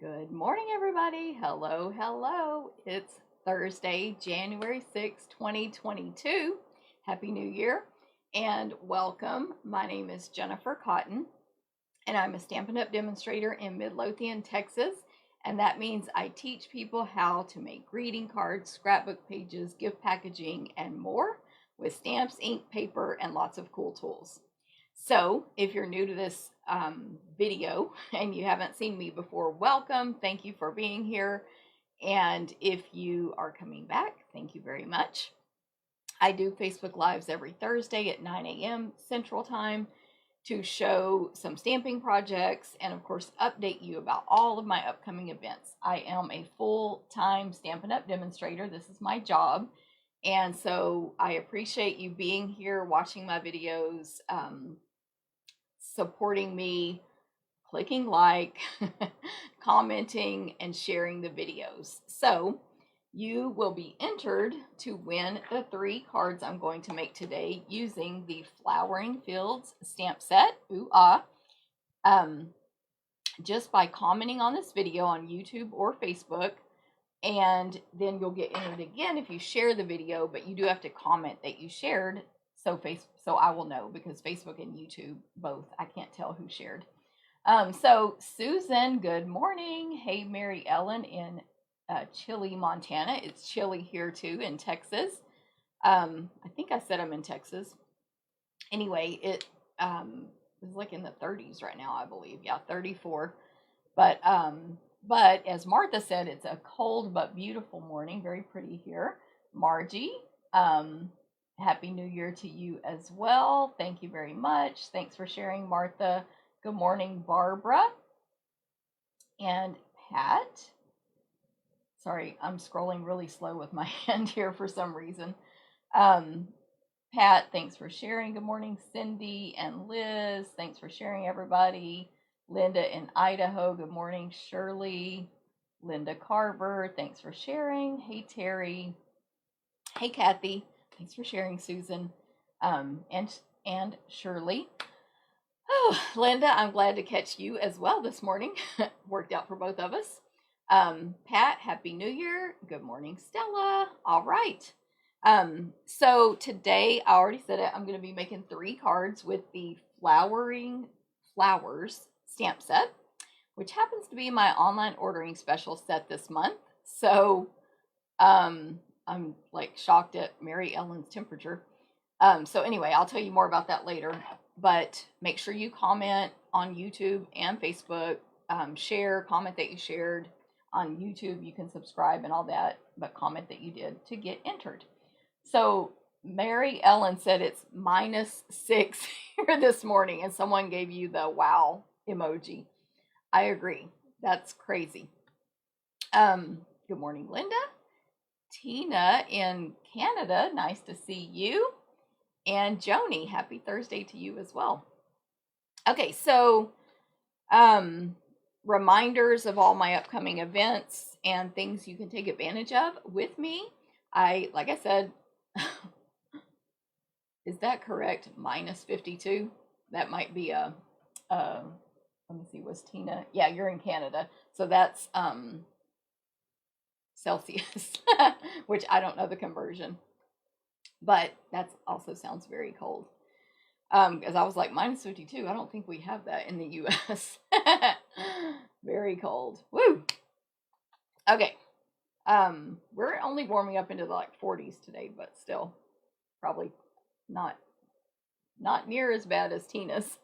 Good morning, everybody. Hello, hello. It's Thursday, January 6th, 2022. Happy New Year and welcome. My name is Jennifer Cotton, and I'm a Stampin' Up! Demonstrator in Midlothian, Texas. And that means I teach people how to make greeting cards, scrapbook pages, gift packaging, and more with stamps, ink, paper, and lots of cool tools. So if you're new to this video and you haven't seen me before, welcome. Thank you for being here. And if you are coming back, thank you very much. I do Facebook Lives every Thursday at 9 a.m. Central Time to show some stamping projects and, of course, update you about all of my upcoming events. I am a full-time Stampin' Up! Demonstrator. This is my job. And so I appreciate you being here, watching my videos, supporting me, clicking like, commenting, and sharing the videos. So you will be entered to win the 3 cards I'm going to make today using the Flowering Fields stamp set. Ooh, just by commenting on this video on YouTube or Facebook, and then you'll get entered again if you share the video, but you do have to comment that you shared so I will know, because Facebook and YouTube both, I can't tell who shared. So Susan, good morning. Hey, Mary Ellen in Chile, Montana. It's chilly here too in Texas. I think I said I'm in Texas. Anyway, it is like in the 30s right now, I believe. Yeah, 34. But as Martha said, it's a cold but beautiful morning. Very pretty here. Margie, Happy New Year to you as well. Thank you very much. Thanks for sharing, Martha. Good morning, Barbara and Pat. Sorry, I'm scrolling really slow with my hand here for some reason. Pat, thanks for sharing. Good morning, Cindy and Liz. Thanks for sharing, everybody. Linda in Idaho. Good morning, Shirley. Linda Carver, thanks for sharing. Hey, Terry. Hey, Kathy. Thanks for sharing, Susan, and Shirley. Oh, Linda, I'm glad to catch you as well this morning. Worked out for both of us. Pat, Happy New Year. Good morning, Stella. All right. So today, I already said it, I'm going to be making 3 cards with the Flowering Flowers stamp set, which happens to be my online ordering special set this month. So, I'm like shocked at Mary Ellen's temperature. So anyway, I'll tell you more about that later, but make sure you comment on YouTube and Facebook, comment that you shared on YouTube. You can subscribe and all that, but comment that you did to get entered. So Mary Ellen said it's -6 here this morning, and someone gave you the wow emoji. I agree. That's crazy. Good morning, Linda. Tina in Canada, nice to see you. And Joni, happy Thursday to you as well. Okay, so reminders of all my upcoming events and things you can take advantage of with me. Like I said, is that correct? -52? That might be let me see, was Tina? Yeah, you're in Canada. So that's Celsius, which I don't know the conversion, but that also sounds very cold. Because I was like, -52, I don't think we have that in the US. Very cold. Woo! Okay. We're only warming up into the 40s today, but still probably not near as bad as Tina's.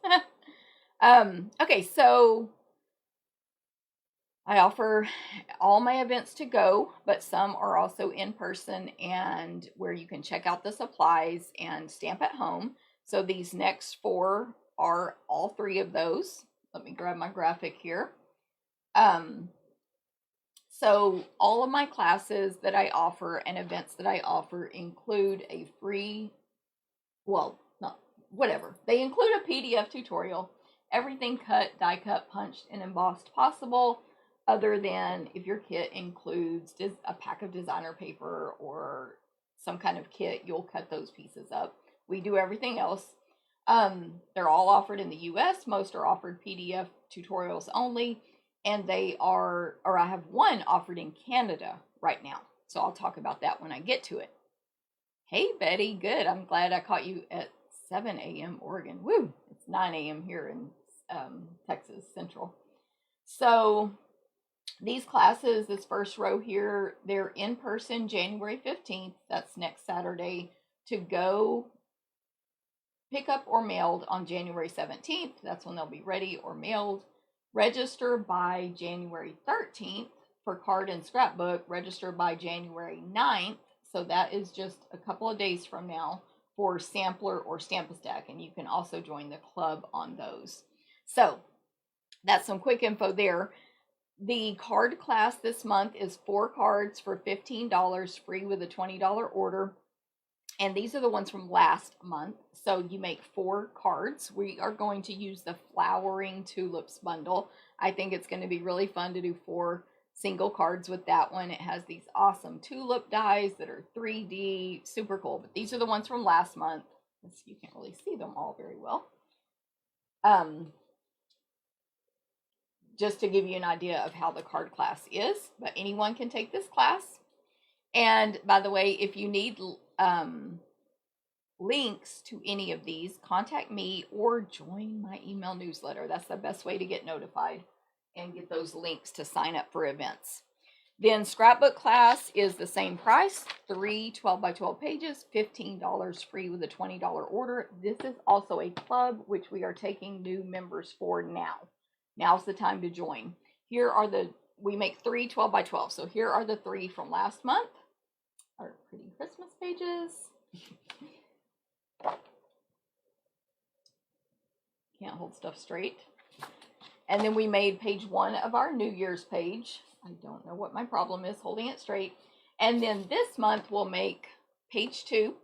Okay, so I offer all my events to go, but some are also in person and where you can check out the supplies and stamp at home. So these next 4 are all 3 of those. Let me grab my graphic here. So all of my classes that I offer and events that I offer include a free, they include a PDF tutorial, everything cut, die cut, punched, and embossed possible, other than if your kit includes a pack of designer paper or some kind of kit, you'll cut those pieces up. We do everything else. They're all offered in the US. Most are offered PDF tutorials only. and they are, or I have one offered in Canada right now. So I'll talk about that when I get to it. Hey, Betty, good. I'm glad I caught you at 7 a.m. Oregon. Woo! It's 9 a.m. here in Texas Central. So these classes, this first row here, they're in person January 15th. That's next Saturday. To go pick up or mailed on January 17th. That's when they'll be ready or mailed. Register by January 13th for card and scrapbook. Register by January 9th. So that is just a couple of days from now for Sampler or Stamp-A-Stack. And you can also join the club on those. So that's some quick info there. The card class this month is 4 cards for $15, free with a $20 order. And these are the ones from last month. So you make 4 cards. We are going to use the Flowering Tulips bundle. I think it's going to be really fun to do 4 single cards with that one. It has these awesome tulip dies that are 3D, super cool. But these are the ones from last month. You can't really see them all very well. Just to give you an idea of how the card class is, but anyone can take this class. And by the way, if you need links to any of these, contact me or join my email newsletter. That's the best way to get notified and get those links to sign up for events. Then scrapbook class is the same price, 3 12 by 12 pages, $15 free with a $20 order. This is also a club, which we are taking new members for now. Now's the time to join. Here are we make 3 12 by 12. So here are the 3 from last month. Our pretty Christmas pages. Can't hold stuff straight. And then we made page 1 of our New Year's page. I don't know what my problem is holding it straight. And then this month we'll make page 2,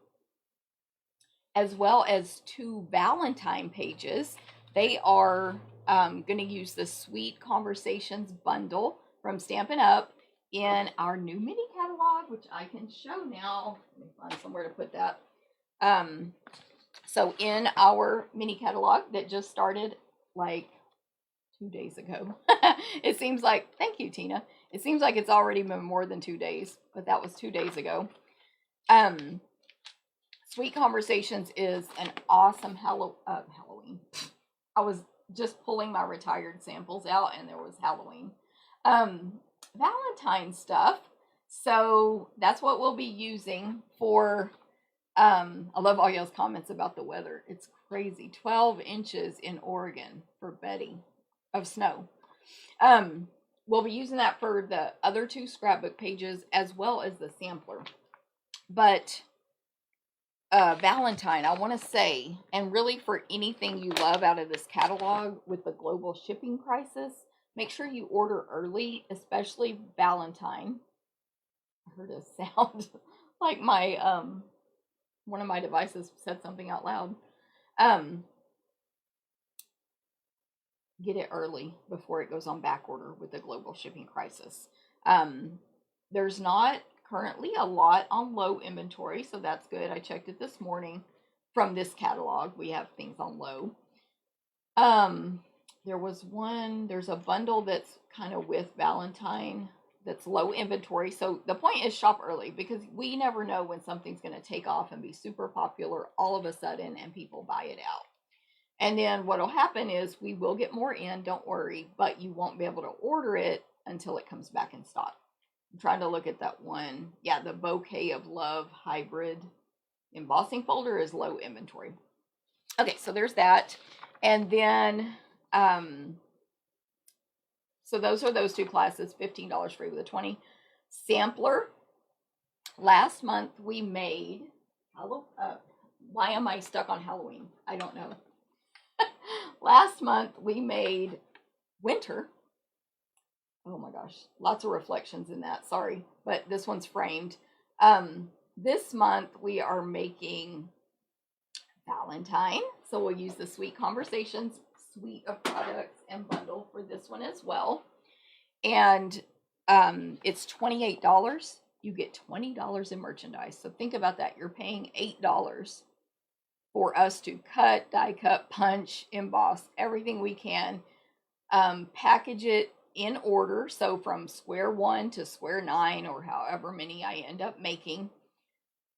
as well as 2 Valentine pages. They are going to use the Sweet Conversations bundle from Stampin' Up in our new mini catalog, which I can show now. Let me find somewhere to put that. So in our mini catalog that just started like 2 days ago. It seems like, thank you, Tina. It seems like it's already been more than 2 days, but that was 2 days ago. Sweet Conversations is an awesome Halloween. I was just pulling my retired samples out and there was Halloween. Valentine stuff. So that's what we'll be using for, I love all y'all's comments about the weather. It's crazy. 12 inches in Oregon for Betty of snow. We'll be using that for the other 2 scrapbook pages as well as the sampler. But Valentine, I want to say, and really for anything you love out of this catalog with the global shipping crisis, make sure you order early, especially Valentine. I heard a sound like my one of my devices said something out loud. Get it early before it goes on back order with the global shipping crisis. There's not currently a lot on low inventory, so that's good. I checked it this morning from this catalog. We have things on low. There's a bundle that's kind of with Valentine that's low inventory. So the point is shop early, because we never know when something's going to take off and be super popular all of a sudden and people buy it out. And then what will happen is we will get more in, don't worry, but you won't be able to order it until it comes back in stock. I'm trying to look at that one. Yeah, the Bouquet of Love hybrid embossing folder is low inventory. Okay, so there's that. And then, so those are those 2 classes, $15 free with a $20. Sampler. Last month we made, why am I stuck on Halloween? I don't know. Last month we made winter. Oh my gosh, lots of reflections in that, sorry, but this one's framed. This month we are making Valentine, so we'll use the Sweet Conversations suite of products and bundle for this one as well. And it's $28. You get $20 in merchandise, so think about that. You're paying $8 for us to cut, die cut, punch, emboss, everything we can, package it in order. So from square 1 to square 9, or however many I end up making,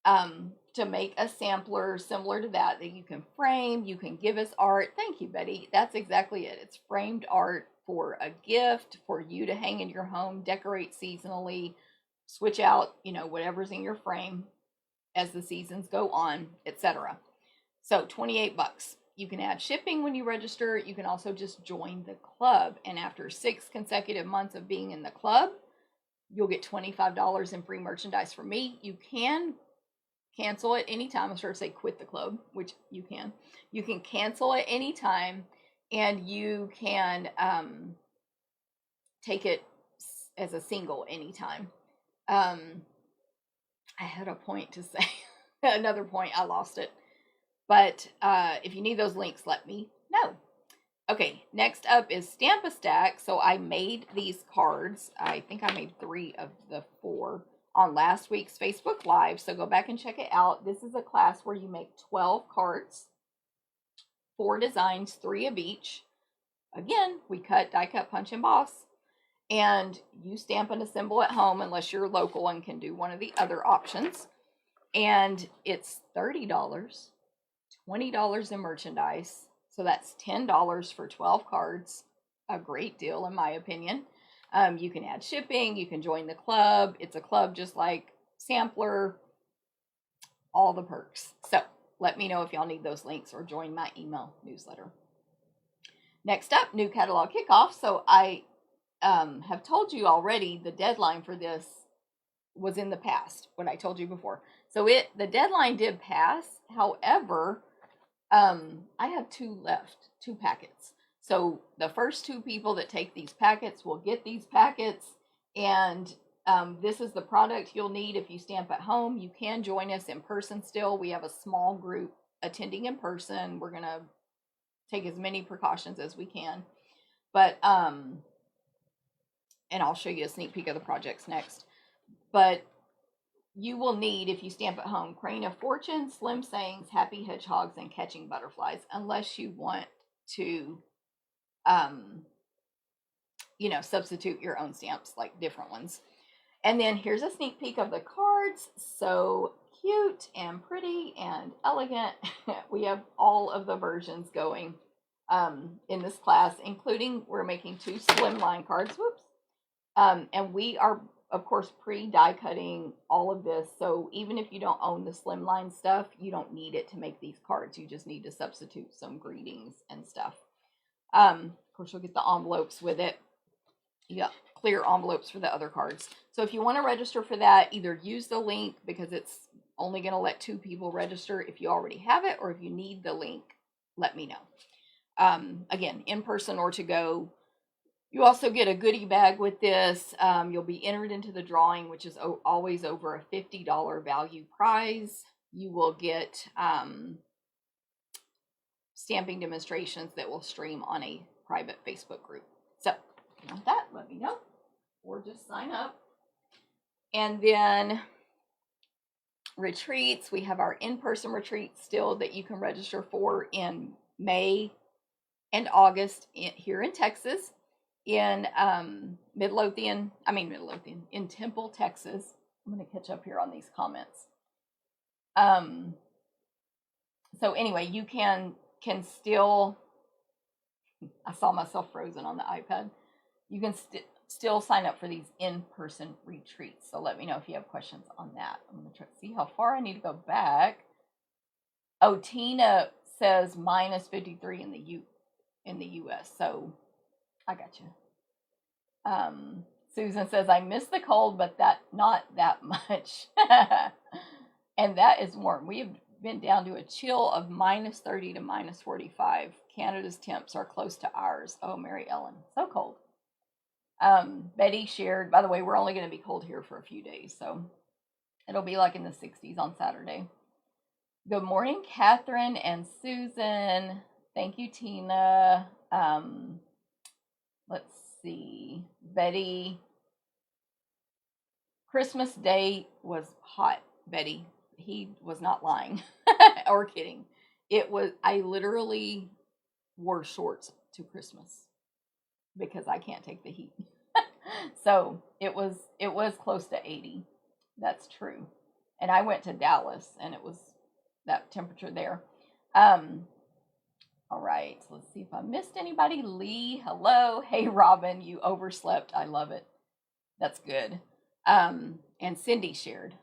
to make a sampler similar to that you can frame, you can give as art. Thank you, Betty. That's exactly it. It's framed art for a gift for you to hang in your home, decorate seasonally, switch out, whatever's in your frame as the seasons go on, etc. So $28. You can add shipping when you register. You can also just join the club. And after 6 consecutive months of being in the club, you'll get $25 in free merchandise from me. You can cancel at any time. I was sure to say quit the club, which you can. You can cancel at any time, and you can take it as a single anytime. I had a point to say. Another point, I lost it. But if you need those links, let me know. Okay, next up is Stamp a Stack. So I made these cards. I think I made 3 of the 4 on last week's Facebook Live. So go back and check it out. This is a class where you make 12 cards, 4 designs, 3 of each. Again, we cut, die cut, punch, emboss. And you stamp and assemble at home unless you're local and can do one of the other options. And it's $30, $20 in merchandise. So that's $10 for 12 cards. A great deal, in my opinion. You can add shipping. You can join the club. It's a club just like Sampler. All the perks. So let me know if y'all need those links or join my email newsletter. Next up, new catalog kickoff. So I have told you already the deadline for this was in the past, what I told you before. So the deadline did pass. However, I have 2 left, 2 packets. So the first 2 people that take these packets will get these packets, and this is the product you'll need if you stamp at home. You can join us in person still. We have a small group attending in person. We're going to take as many precautions as we can. But, and I'll show you a sneak peek of the projects next. But you will need, if you stamp at home, Crane of Fortune, Slim Sayings, Happy Hedgehogs, and Catching Butterflies, unless you want to, substitute your own stamps, like different ones. And then here's a sneak peek of the cards. So cute and pretty and elegant. We have all of the versions going in this class, including we're making 2 slimline cards. Whoops. And we are, of course, pre-die cutting all of this. So even if you don't own the slimline stuff, you don't need it to make these cards. You just need to substitute some greetings and stuff. Of course, you'll get the envelopes with it. Yeah, clear envelopes for the other cards. So if you want to register for that, either use the link, because it's only going to let 2 people register if you already have it, or if you need the link, let me know. Again, in person or to go. You also get a goodie bag with this. You'll be entered into the drawing, which is always over a $50 value prize. You will get stamping demonstrations that will stream on a private Facebook group. So if you want that, let me know, or just sign up. And then retreats. We have our in-person retreats still that you can register for in May and August here in Texas. In Midlothian, in Temple, Texas. I'm going to catch up here on these comments. So anyway, you can still, I saw myself frozen on the iPad. You can still sign up for these in-person retreats. So let me know if you have questions on that. I'm going to try to see how far I need to go back. Oh, Tina says minus 53 in the US. So I got you. Susan says, I miss the cold, but not that much. And that is warm. We have been down to a chill of minus 30 to minus 45. Canada's temps are close to ours. Oh, Mary Ellen, so cold. Betty shared, by the way, we're only going to be cold here for a few days, so it'll be like in the 60s on Saturday. Good morning, Catherine and Susan. Thank you, Tina. Let's see. Betty. Christmas Day was hot, Betty. He was not lying or kidding. I literally wore shorts to Christmas. because I can't take the heat. So it was close to 80. That's true. And I went to Dallas and it was that temperature there. All right, so let's see if I missed anybody. Lee, hello. Hey, Robin, you overslept. I love it. That's good. And Cindy shared.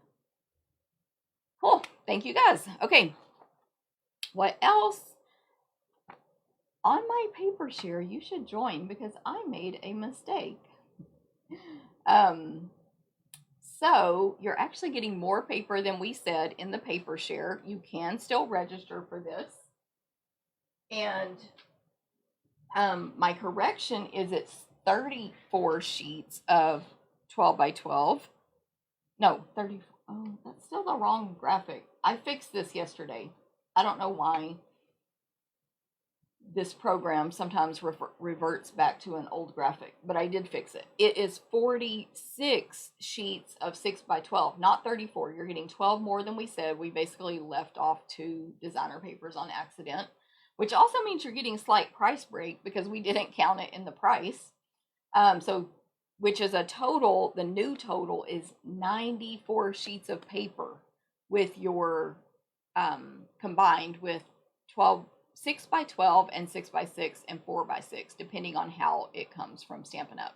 Cool. Thank you, guys. Okay. What else? On my paper share, you should join because I made a mistake. So you're actually getting more paper than we said in the paper share. You can still register for this. And my correction is it's 34 sheets of 12 by 12. No, 30. Oh, that's still the wrong graphic. I fixed this yesterday. I don't know why this program sometimes reverts back to an old graphic, but I did fix it. It is 46 sheets of 6 by 12, not 34. You're getting 12 more than we said. We basically left off 2 designer papers on accident, which also means you're getting slight price break because we didn't count it in the price. So, which is a total, the new total is 94 sheets of paper with your, combined with 6 by 12 and 6 by 6 and 4 by 6, depending on how it comes from Stampin' Up.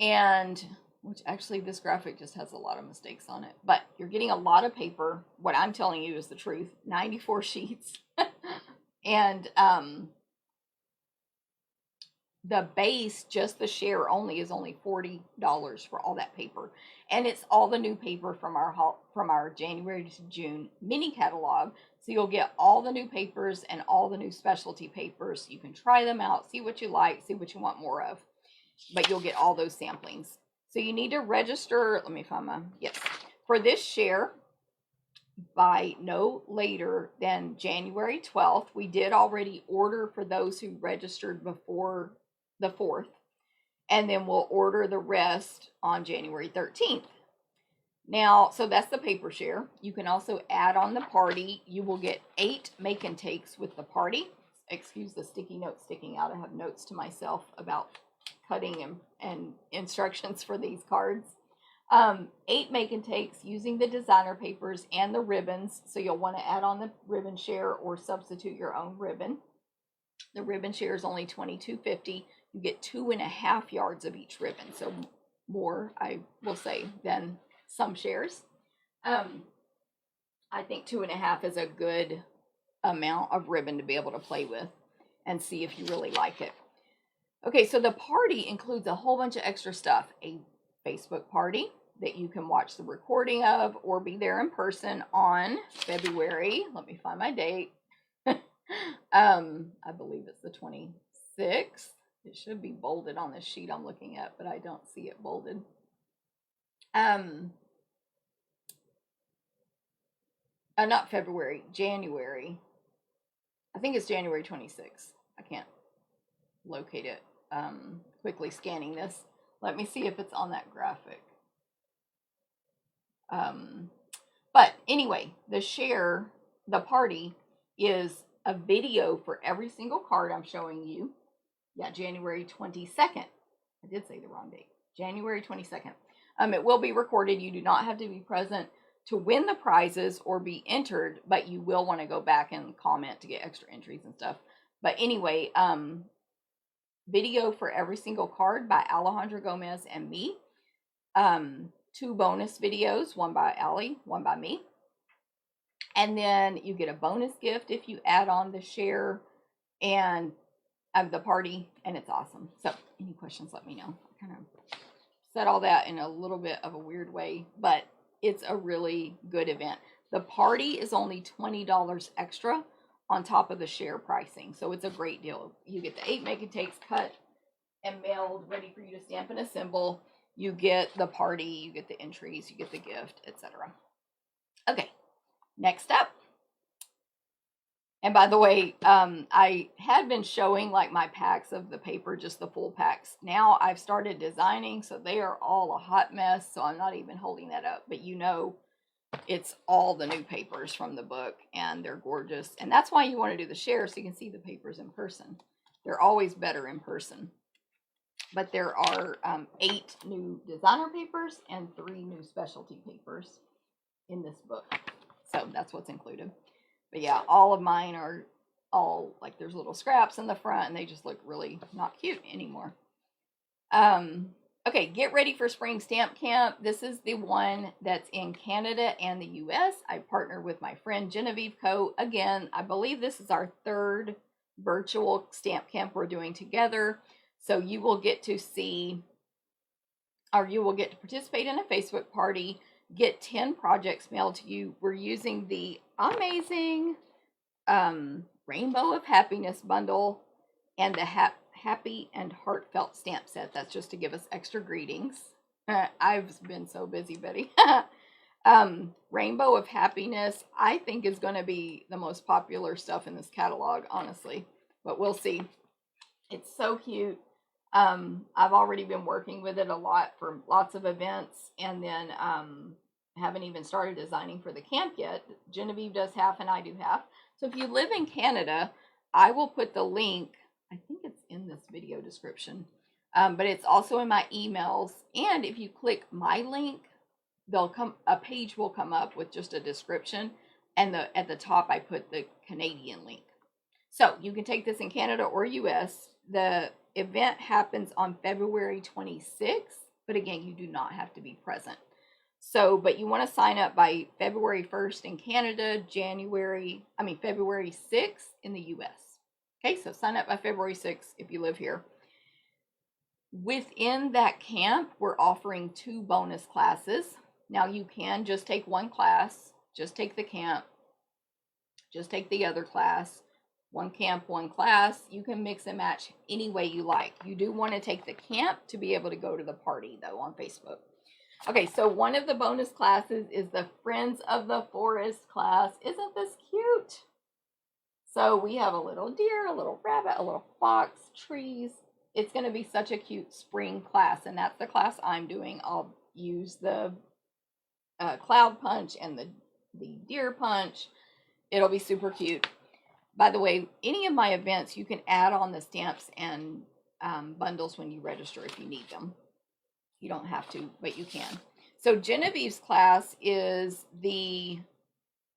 And, which actually this graphic just has a lot of mistakes on it, but you're getting a lot of paper. What I'm telling you is the truth, 94 sheets. And the base, just the share only, is only $40 for all that paper. And it's all the new paper from our January to June mini catalog. So you'll get all the new papers and all the new specialty papers. You can try them out, see what you like, see what you want more of. But you'll get all those samplings. So you need to register, let me find my, yes, for this share by no later than January 12th. We did already order for those who registered before the 4th. And then we'll order the rest on January 13th. Now, so that's the paper share. You can also add on the party. You will get 8 make and takes with the party. Excuse the sticky notes sticking out. I have notes to myself about cutting and instructions for these cards. 8 make and takes using the designer papers and the ribbons. So you'll want to add on the ribbon share or substitute your own ribbon. The ribbon share is only $22.50. You get 2.5 yards of each ribbon. So more, I will say, than some shares. I think 2.5 is a good amount of ribbon to be able to play with and see if you really like it. Okay, so the party includes a whole bunch of extra stuff. A Facebook party that you can watch the recording of or be there in person on February. Let me find my date. I believe it's the 26th. It should be bolded on this sheet I'm looking at, but I don't see it bolded. Not February, January. I think it's January 26th. I can't locate it. Quickly scanning this. Let me see if it's on that graphic. But anyway, the party is a video for every single card I'm showing you. Yeah, January 22nd. I did say the wrong date. January 22nd. It will be recorded. You do not have to be present to win the prizes or be entered, but you will want to go back and comment to get extra entries and stuff. But anyway, video for every single card by Alejandra Gomez and me. 2 bonus videos, one by Allie, one by me. And then you get a bonus gift if you add on the share and the party, and it's awesome. So any questions, let me know. I kind of said all that in a little bit of a weird way, but it's a really good event. The party is only $20 extra on top of the share pricing, so it's a great deal. You get the 8 make and takes cut and mailed, ready for you to stamp and assemble. You get the party, you get the entries, you get the gift, etc. Okay, next up. And by the way, I had been showing like my packs of the paper, just the full packs. Now I've started designing, so they are all a hot mess, so I'm not even holding that up. But you know, it's all the new papers from the book, and they're gorgeous. And that's why you want to do the share, so you can see the papers in person. They're always better in person. but there are 8 new designer papers and 3 new specialty papers in this book. So that's what's included. But yeah, all of mine are all like there's little scraps in the front and they just look really not cute anymore. Okay, get ready for Spring Stamp Camp. This is the one that's in Canada and the US. I partnered with my friend Genevieve Co. Again, I believe this is our 3rd virtual stamp camp we're doing together. So you will get to see, or you will get to participate in a Facebook party, get 10 projects mailed to you. We're using the amazing Rainbow of Happiness bundle and the Happy and Heartfelt stamp set. That's just to give us extra greetings. I've been so busy, Betty. Rainbow of Happiness, I think, is going to be the most popular stuff in this catalog, honestly. But we'll see. It's so cute. I've already been working with it a lot for lots of events, and then haven't even started designing for the camp yet. Genevieve does half and I do half. So if you live in Canada, I will put the link. I think it's in this video description, but it's also in my emails. And if you click my link, a page will come up with just a description, and at the top I put the Canadian link. So you can take this in Canada or US. The event happens on February 26th, but again, you do not have to be present. So, but you want to sign up by February 1st in Canada, February 6th in the US. Okay, so sign up by February 6th if you live here. Within that camp, we're offering 2 bonus classes. Now you can just take one class, just take the camp, just take the other class. One camp, one class. You can mix and match any way you like. You do want to take the camp to be able to go to the party, though, on Facebook. Okay, so one of the bonus classes is the Friends of the Forest class. Isn't this cute? So we have a little deer, a little rabbit, a little fox, trees. It's going to be such a cute spring class, and that's the class I'm doing. I'll use the cloud punch and the deer punch. It'll be super cute. By the way, any of my events, you can add on the stamps and bundles when you register if you need them. You don't have to, but you can. So Genevieve's class is the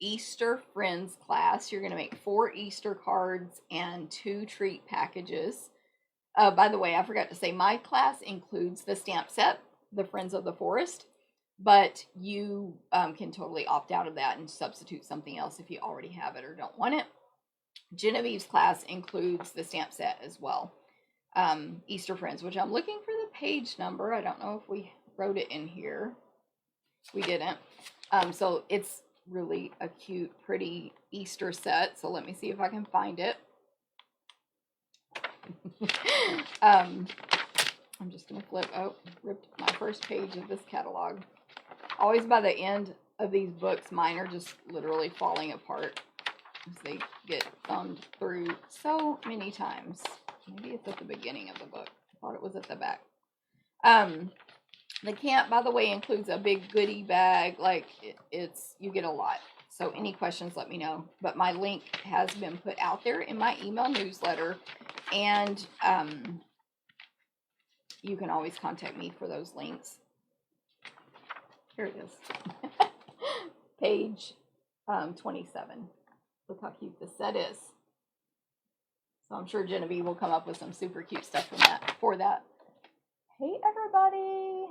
Easter Friends class. You're going to make 4 Easter cards and 2 treat packages. By the way, I forgot to say, my class includes the stamp set, the Friends of the Forest, but you can totally opt out of that and substitute something else if you already have it or don't want it. Genevieve's class includes the stamp set as well. Easter Friends, which I'm looking for the page number. I don't know if we wrote it in here. We didn't. So it's really a cute, pretty Easter set. So let me see if I can find it. I'm just going to flip. Oh, ripped my first page of this catalog. Always by the end of these books, mine are just literally falling apart as they get thumbed through so many times. Maybe it's at the beginning of the book. I thought it was at the back. The camp, by the way, includes a big goodie bag. Like, you get a lot. So any questions, let me know. But my link has been put out there in my email newsletter. And you can always contact me for those links. Here it is. Page 27. Look how cute this set is. So I'm sure Genevieve will come up with some super cute stuff for that. Hey, everybody.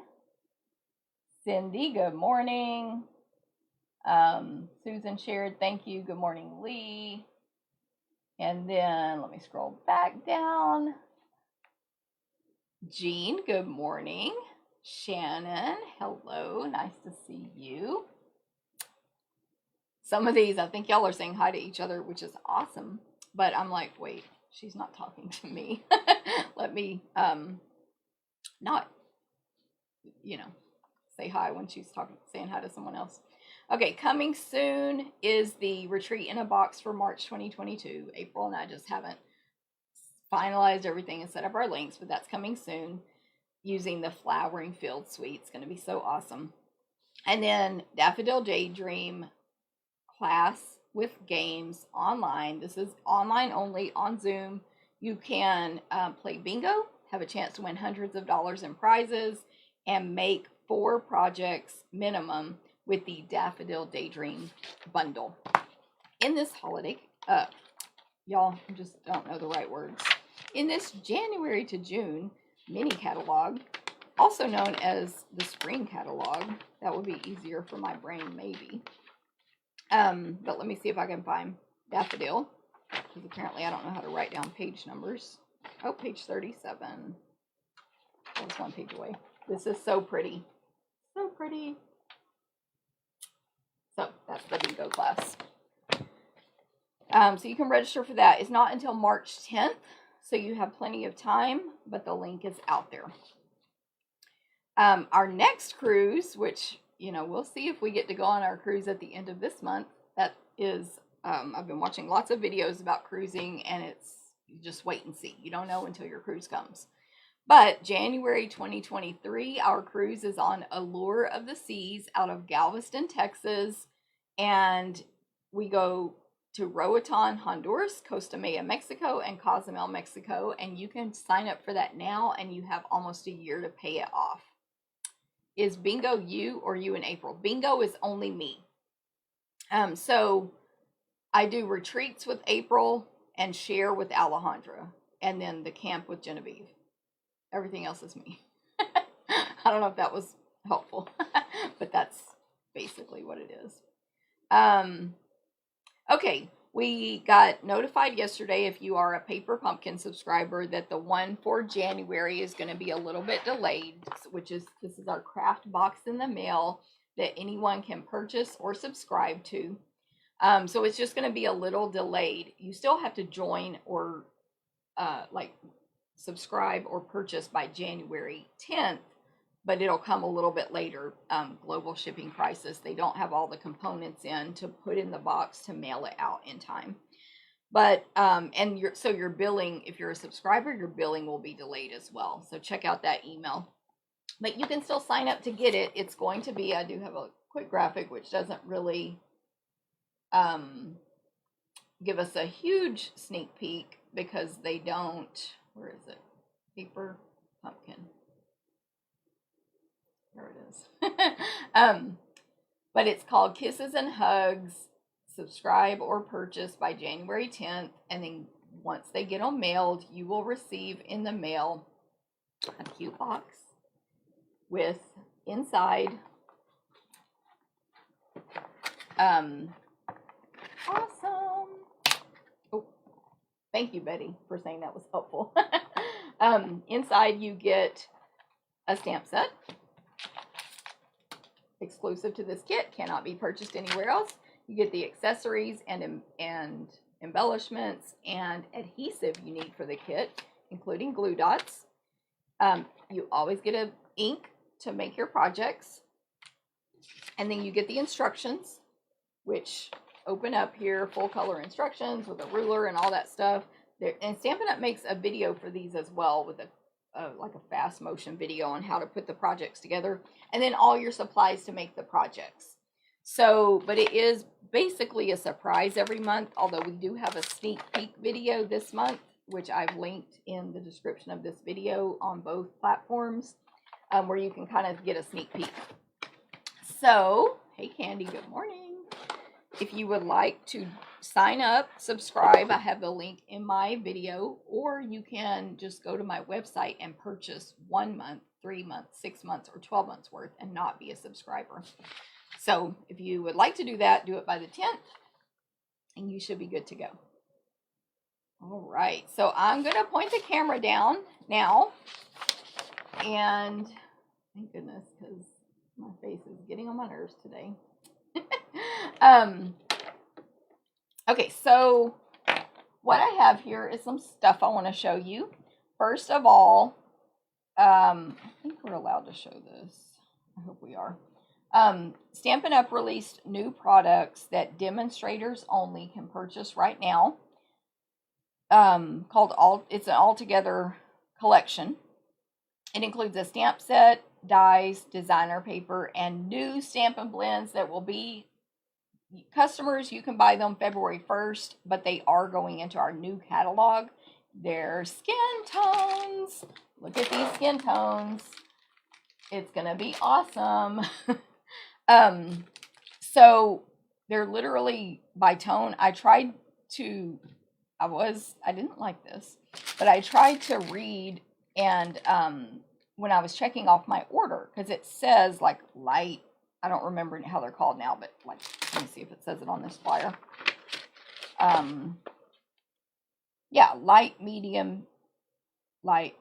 Cindy, good morning. Susan shared, thank you. Good morning, Lee. And then let me scroll back down. Jean, good morning. Shannon, hello. Nice to see you. Some of these, I think y'all are saying hi to each other, which is awesome. But I'm like, wait, she's not talking to me. Let me not, say hi when she's saying hi to someone else. Okay, coming soon is the Retreat in a Box for March 2022. April and I just haven't finalized everything and set up our links, but that's coming soon using the Flowering Field Suite. It's going to be so awesome. And then Daffodil Daydream class with games online. This is online only on Zoom. You can play bingo have a chance to win hundreds of dollars in prizes, and make 4 projects minimum with the Daffodil Daydream bundle. In this holiday, y'all, I just don't know the right words. In this January to June mini catalog, also known as the spring catalog, that would be easier for my brain maybe. But let me see if I can find Daffodil, because apparently I don't know how to write down page numbers. Oh, page 37. That was one page away. This is so pretty. So pretty. So that's the bingo class. So you can register for that. It's not until March 10th, so you have plenty of time, but the link is out there. Our next cruise, which, you know, we'll see if we get to go on our cruise at the end of this month. That is, I've been watching lots of videos about cruising, and it's just wait and see. You don't know until your cruise comes. But January 2023, our cruise is on Allure of the Seas out of Galveston, Texas, and we go to Roatan, Honduras, Costa Maya, Mexico, and Cozumel, Mexico, and you can sign up for that now, and you have almost a year to pay it off. Is bingo you or you in April? Bingo is only me. So I do retreats with April and share with Alejandra, and then the camp with Genevieve. Everything else is me. I don't know if that was helpful, but that's basically what it is. Okay, we got notified yesterday, if you are a Paper Pumpkin subscriber, that the one for January is going to be a little bit delayed, which is, this is our craft box in the mail that anyone can purchase or subscribe to. So it's just going to be a little delayed. You still have to join or subscribe or purchase by January 10th, but it'll come a little bit later. Global shipping prices, they don't have all the components in to put in the box to mail it out in time. But and your billing, if you're a subscriber, your billing will be delayed as well. So check out that email. But you can still sign up to get it. It's going to be, I do have a quick graphic which doesn't really give us a huge sneak peek, because they don't, where is it? Paper Pumpkin. There it is. But it's called Kisses and Hugs. Subscribe or purchase by January 10th. And then once they get them mailed, you will receive in the mail a cute box with inside awesome. Oh, thank you, Betty, for saying that was helpful. Inside you get a stamp set exclusive to this kit, cannot be purchased anywhere else. You get the accessories and embellishments and adhesive you need for the kit, including glue dots. You always get an ink to make your projects, and then you get the instructions, which open up here, full color instructions with a ruler and all that stuff. And Stampin' Up makes a video for these as well, with like a fast motion video on how to put the projects together, and then all your supplies to make the projects. So, but it is basically a surprise every month, although we do have a sneak peek video this month, which I've linked in the description of this video on both platforms, where you can kind of get a sneak peek. So, hey Candy, good morning. If you would like to sign up, subscribe, I have the link in my video, or you can just go to my website and purchase 1 month, 3 months, 6 months, or 12 months worth and not be a subscriber. So if you would like to do that, do it by the 10th, and you should be good to go. All right, so I'm going to point the camera down now, and thank goodness, because my face is getting on my nerves today. Okay, so what I have here is some stuff I want to show you. First of all, I think we're allowed to show this. I hope we are. Stampin' Up! Released new products that demonstrators only can purchase right now. It's an all-together collection. It includes a stamp set, dies, designer paper, and new Stampin' Blends that will be customers. You can buy them February 1st, but they are going into our new catalog. They're skin tones. Look at these skin tones. It's going to be awesome. So they're literally by tone. I didn't like this, but I tried to read, and when I was checking off my order, because it says like light, I don't remember how they're called now, but like, let me see if it says it on this flyer. Yeah, light, medium, light,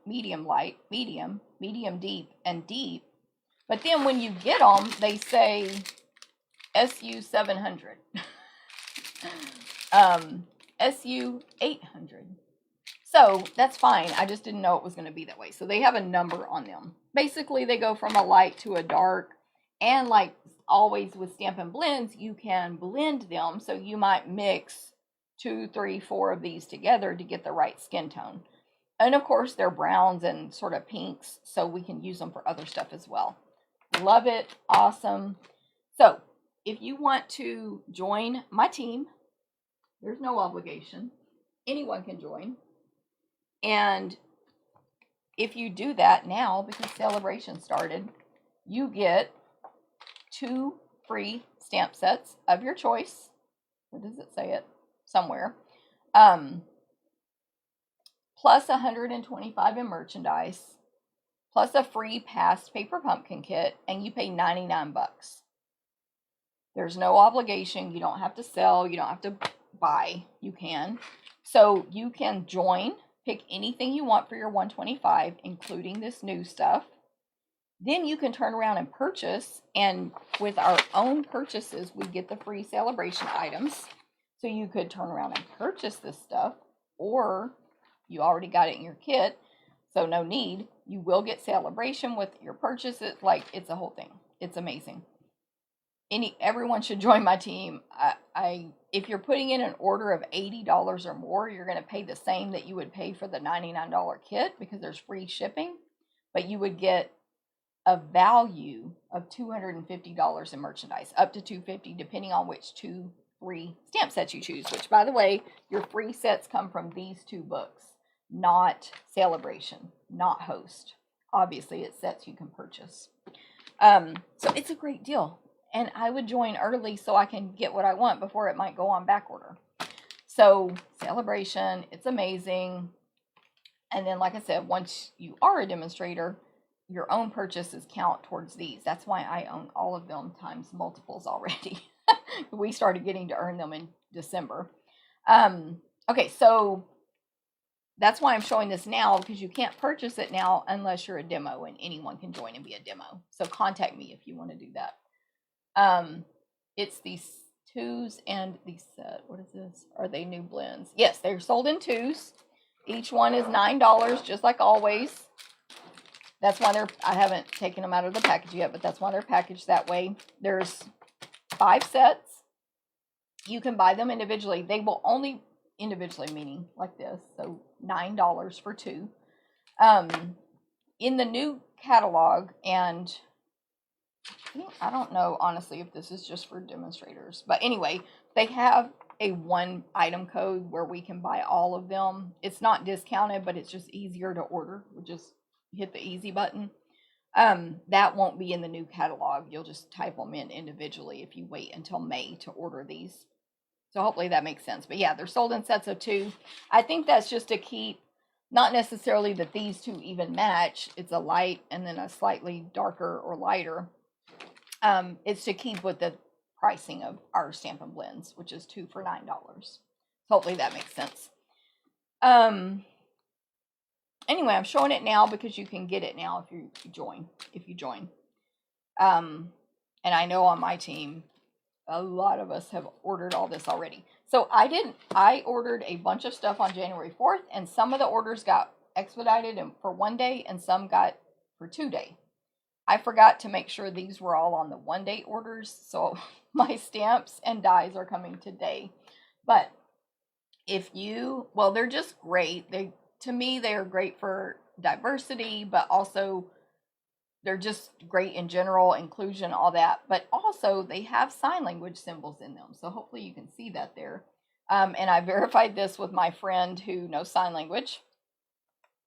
medium, medium deep, and deep. But then when you get them, they say SU 700, SU 800. So that's fine. I just didn't know it was going to be that way. So they have a number on them. Basically, they go from a light to a dark. And like always with Stampin' Blends, you can blend them. So you might mix 2, 3, 4 of these together to get the right skin tone. And of course, they're browns and sort of pinks, so we can use them for other stuff as well. Love it. Awesome. So if you want to join my team, there's no obligation. Anyone can join. And if you do that now, because celebration started, you get 2 free stamp sets of your choice. Where does it say it? Somewhere. Plus 125 in merchandise, plus a free past paper pumpkin kit, and you pay 99 bucks. There's no obligation. You don't have to sell. You don't have to buy. You can. So you can join, pick anything you want for your 125, including this new stuff. Then you can turn around and purchase, and with our own purchases, we get the free celebration items. So you could turn around and purchase this stuff, or you already got it in your kit, so no need. You will get celebration with your purchases. Like, it's a whole thing. It's amazing. Everyone should join my team. If you're putting in an order of $80 or more, you're going to pay the same that you would pay for the $99 kit, because there's free shipping, but you would get a value of $250 in merchandise, up to $250, depending on which 2 free stamp sets you choose, which, by the way, your free sets come from these 2 books, not Celebration, not Host. Obviously, it's sets you can purchase. So it's a great deal, and I would join early so I can get what I want before it might go on back order. So Celebration, it's amazing. And then, like I said, once you are a demonstrator, your own purchases count towards these. That's why I own all of them times multiples already. We started getting to earn them in December. Okay, so that's why I'm showing this now, because you can't purchase it now unless you're a demo, and anyone can join and be a demo. So contact me if you want to do that. It's these 2s and these what is this? Are they new blends? Yes, they're sold in 2s. Each one is $9, just like always. That's why I haven't taken them out of the package yet, but that's why they're packaged that way. There's 5 sets. You can buy them individually. They will only, individually meaning like this, so $9 for 2. In the new catalog, and I don't know, honestly, if this is just for demonstrators. But anyway, they have a 1 item code where we can buy all of them. It's not discounted, but it's just easier to order. We'll just hit the easy button. That won't be in the new catalog. You'll just type them in individually if you wait until May to order these. So hopefully that makes sense. But yeah, they're sold in sets of 2. I think that's just to keep, not necessarily that these 2 even match. It's a light and then a slightly darker or lighter. It's to keep with the pricing of our Stampin' Blends, which is 2 for $9. Hopefully that makes sense. Anyway, I'm showing it now because you can get it now if you join. And I know on my team, a lot of us have ordered all this already. So I ordered a bunch of stuff on January 4th, and some of the orders got expedited for 1 day, and some got for 2 days. I forgot to make sure these were all on the 1 day orders, so my stamps and dies are coming today. But they're just great. To me, they are great for diversity, but also they're just great in general, inclusion, all that. But also they have sign language symbols in them. So hopefully you can see that there. And I verified this with my friend who knows sign language.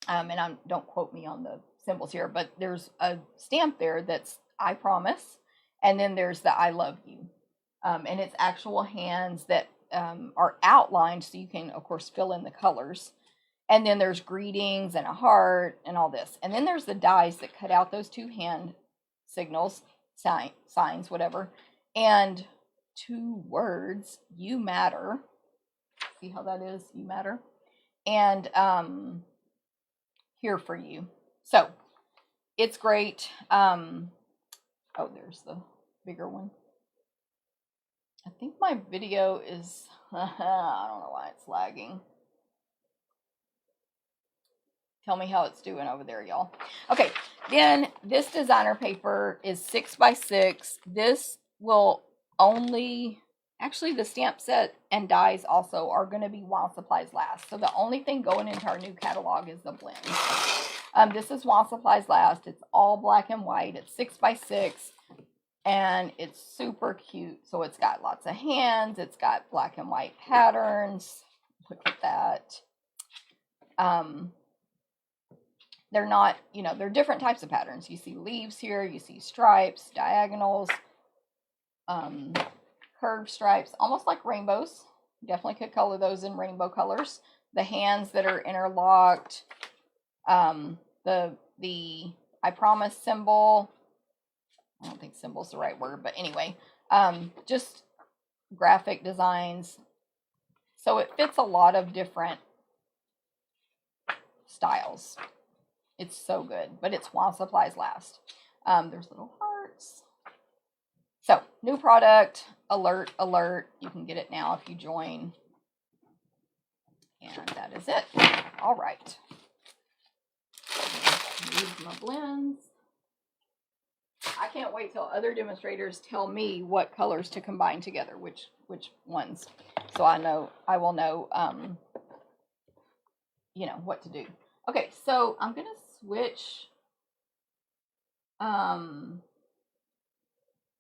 And don't quote me on the symbols here, but there's a stamp there that's I promise, and then there's the I love you. And it's actual hands that are outlined, so you can, of course, fill in the colors. And then there's greetings and a heart and all this. And then there's the dies that cut out those two hand signals, signs, whatever. And two words, you matter. See how that is? You matter. And here for you. So it's great. Oh, there's the bigger one. I think my video is, I don't know why it's lagging. Tell me how it's doing over there, y'all. Okay, then this designer paper is 6x6. This will only, actually the stamp set and dies also are going to be while supplies last. So the only thing going into our new catalog is the blend. This is while supplies last. It's all black and white. It's 6x6. And it's super cute. So it's got lots of hands. It's got black and white patterns. Look at that. They're not, they're different types of patterns. You see leaves here. You see stripes, diagonals, curved stripes, almost like rainbows. Definitely could color those in rainbow colors. The hands that are interlocked. The I promise symbol. I don't think symbol's the right word, but anyway, just graphic designs. So it fits a lot of different styles. It's so good, but it's while supplies last. There's little hearts. So new product, alert, alert. You can get it now if you join. And that is it. All right. Move my blends. I can't wait till other demonstrators tell me what colors to combine together, which ones, so I will know, what to do. Okay, so I'm gonna switch. I'm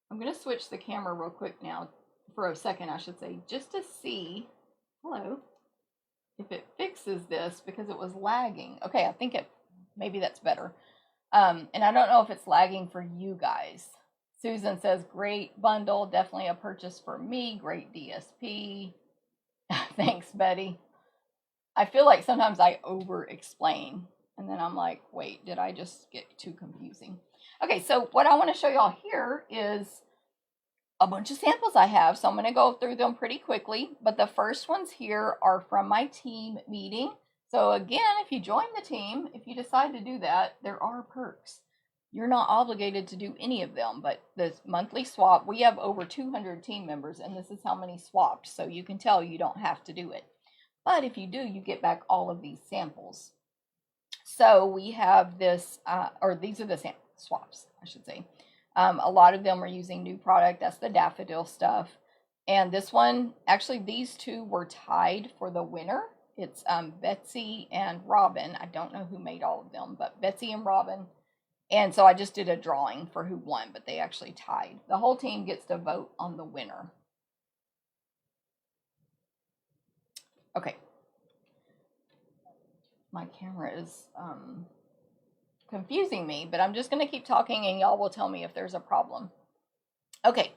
gonna switch the camera real quick now for a second, I should say, just to see. Hello. If it fixes this because it was lagging. Okay, I think maybe that's better. And I don't know if it's lagging for you guys. Susan says, great bundle. Definitely a purchase for me. Great DSP. Thanks, Betty. I feel like sometimes I over-explain. And then I'm like, wait, did I just get too confusing? Okay, so what I want to show y'all here is a bunch of samples I have. So I'm going to go through them pretty quickly. But the first ones here are from my team meeting. So again, if you join the team, if you decide to do that, there are perks. You're not obligated to do any of them, but this monthly swap, we have over 200 team members, and this is how many swapped. So you can tell you don't have to do it. But if you do, you get back all of these samples. So we have this, or these are the swaps, I should say. A lot of them are using new product. That's the daffodil stuff. And this one, actually, these two were tied for the winner. It's Betsy and Robin. I don't know who made all of them, but Betsy and Robin. And so I just did a drawing for who won, but they actually tied. The whole team gets to vote on the winner. Okay. My camera is confusing me, but I'm just going to keep talking and y'all will tell me if there's a problem. Okay.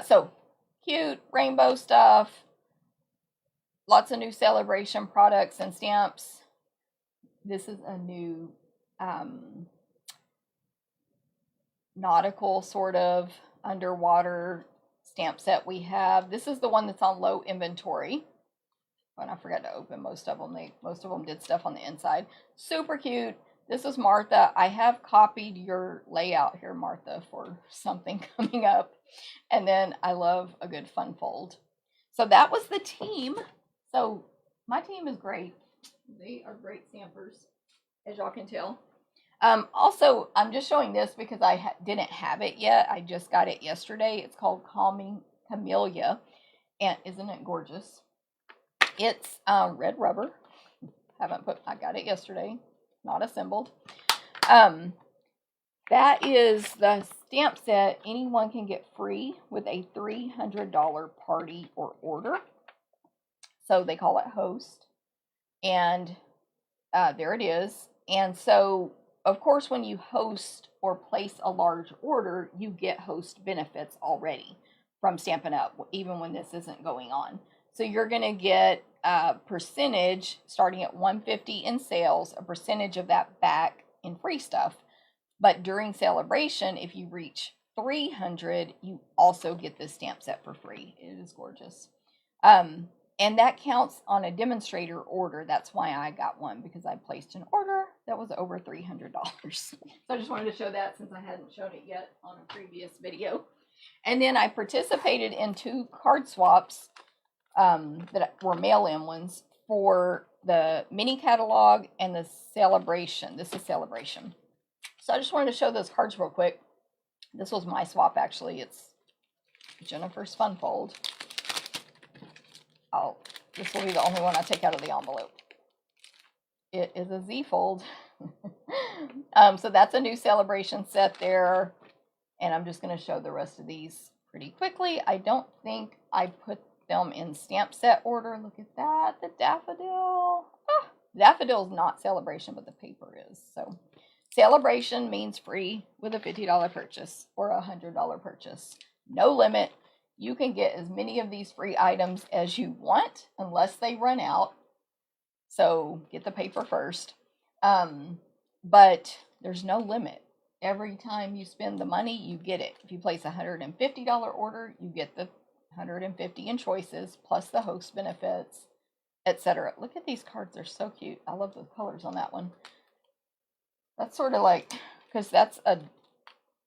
So cute rainbow stuff. Lots of new celebration products and stamps. This is a new nautical sort of underwater stamp set we have. This is the one that's on low inventory. And I forgot to open most of them. Most of them did stuff on the inside. Super cute. This is Martha. I have copied your layout here, Martha, for something coming up. And then I love a good fun fold. So that was the team. So my team is great. They are great stampers, as y'all can tell. Also, I'm just showing this because I didn't have it yet. I just got it yesterday. It's called Calming Camellia. And isn't it gorgeous? It's red rubber. I got it yesterday. Not assembled. That is the stamp set anyone can get free with a $300 party or order. So they call it Host. And There it is. And so, of course, when you host or place a large order, you get host benefits already from Stampin' Up, even when this isn't going on. So you're going to get a percentage starting at $150 in sales, a percentage of that back in free stuff. But during celebration, if you reach 300, you also get this stamp set for free. It is gorgeous. And that counts on a demonstrator order. That's why I got one, because I placed an order that was over $300. So I just wanted to show that since I hadn't shown it yet on a previous video. And then I participated in 2 card swaps that were mail-in ones for the mini catalog and the celebration. This is celebration. So I just wanted to show those cards real quick. This was my swap, actually. It's Jennifer's Fun Fold. This will be the only one I take out of the envelope. It is a Z fold. So that's a new celebration set there. And I'm just going to show the rest of these pretty quickly. I don't think I put them in stamp set order. Look at that, the daffodil. Daffodil is not celebration, but the paper is. So celebration means free with a $50 purchase or a $100 purchase. No limit. You can get as many of these free items as you want unless they run out. So get the paper first. But there's no limit. Every time you spend the money, you get it. If you place a $150 order, you get the 150 in choices, plus the host benefits, etc. Look at these cards. They're so cute. I love the colors on that one. That's sort of like, because that's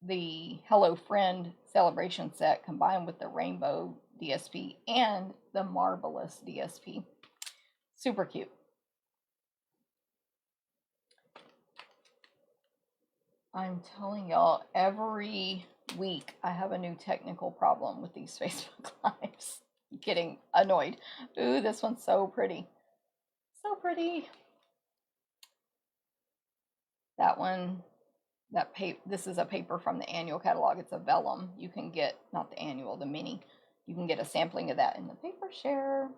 the Hello Friend celebration set combined with the Rainbow DSP and the Marvelous DSP. Super cute. I'm telling y'all, every week I have a new technical problem with these Facebook Lives. I'm getting annoyed. Ooh, this one's so pretty. So pretty. That one, this is a paper from the annual catalog. It's a vellum. You can get, not the annual, the mini. You can get a sampling of that in the paper share.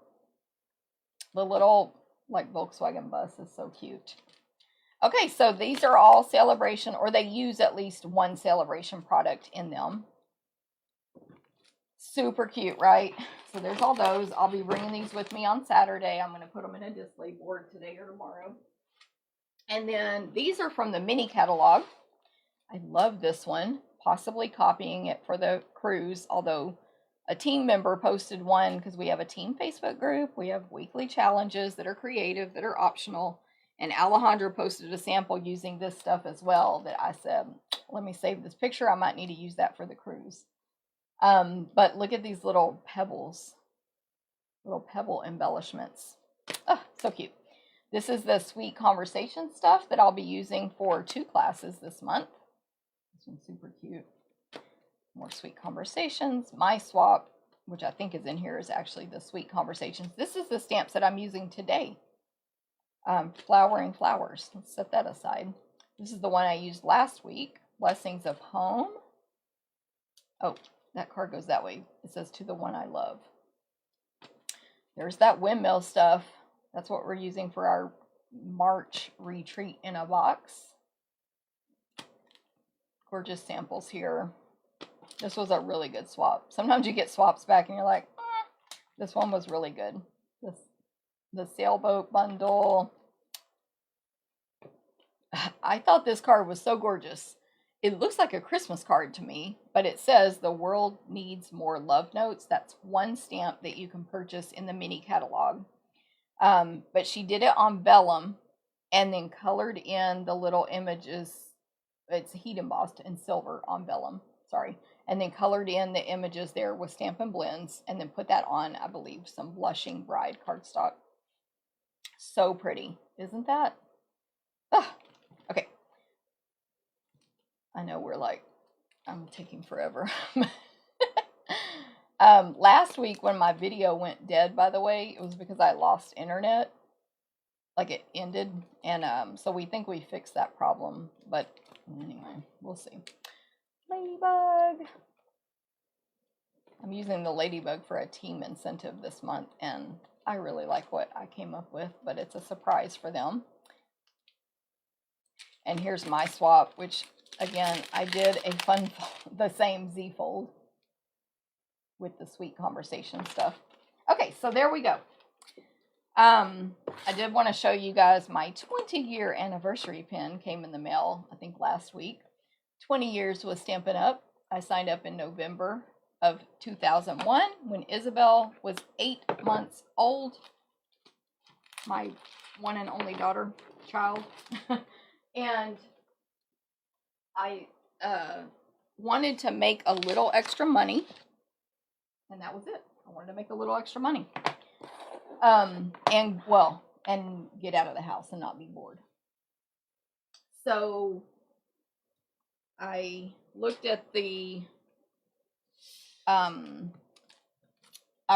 The little, like, Volkswagen bus is so cute. Okay, so these are all celebration, or they use at least one celebration product in them. Super cute, right? So there's all those. I'll be bringing these with me on Saturday. I'm going to put them in a display board today or tomorrow. And then these are from the mini catalog. I love this one, possibly copying it for the cruise, although a team member posted one because we have a team Facebook group. We have weekly challenges that are creative, that are optional. And Alejandra posted a sample using this stuff as well that I said, let me save this picture. I might need to use that for the cruise. But look at these little pebbles, little pebble embellishments. Oh, so cute. This is the Sweet Conversation stuff that I'll be using for 2 classes this month. This one's super cute. More Sweet Conversations. My swap, which I think is in here, is actually the Sweet Conversations. This is the stamps that I'm using today. Flowering Flowers. Let's set that aside. This is the one I used last week. Blessings of Home. Oh, that card goes that way. It says to the one I love. There's that windmill stuff. That's what we're using for our March retreat in a box. Gorgeous samples here. This was a really good swap. Sometimes you get swaps back and you're like, this one was really good. The sailboat bundle. I thought this card was so gorgeous. It looks like a Christmas card to me, but it says the world needs more love notes. That's one stamp that you can purchase in the mini catalog. But she did it on vellum and then colored in the little images. It's heat embossed in silver on vellum. Sorry. And then colored in the images there with Stampin' Blends and then put that on, I believe, some Blushing Bride cardstock. So pretty, isn't that? Okay. I know we're like, I'm taking forever. Last week when my video went dead, by the way, it was because I lost internet. Like it ended. And so we think we fixed that problem. But anyway, we'll see. Ladybug. I'm using the Ladybug for a team incentive this month. And I really like what I came up with, but it's a surprise for them. And here's my swap, which again, I did a fun, the same Z fold with the sweet conversation stuff. Okay, so there we go. I did want to show you guys my 20-year anniversary pin came in the mail, I think last week. 20 years with Stampin' Up. I signed up in November of 2001 when Isabel was 8 months old. My one and only child. And I wanted to make a little extra money. And that was it. I wanted to make a little extra money. And get out of the house and not be bored. So I looked at I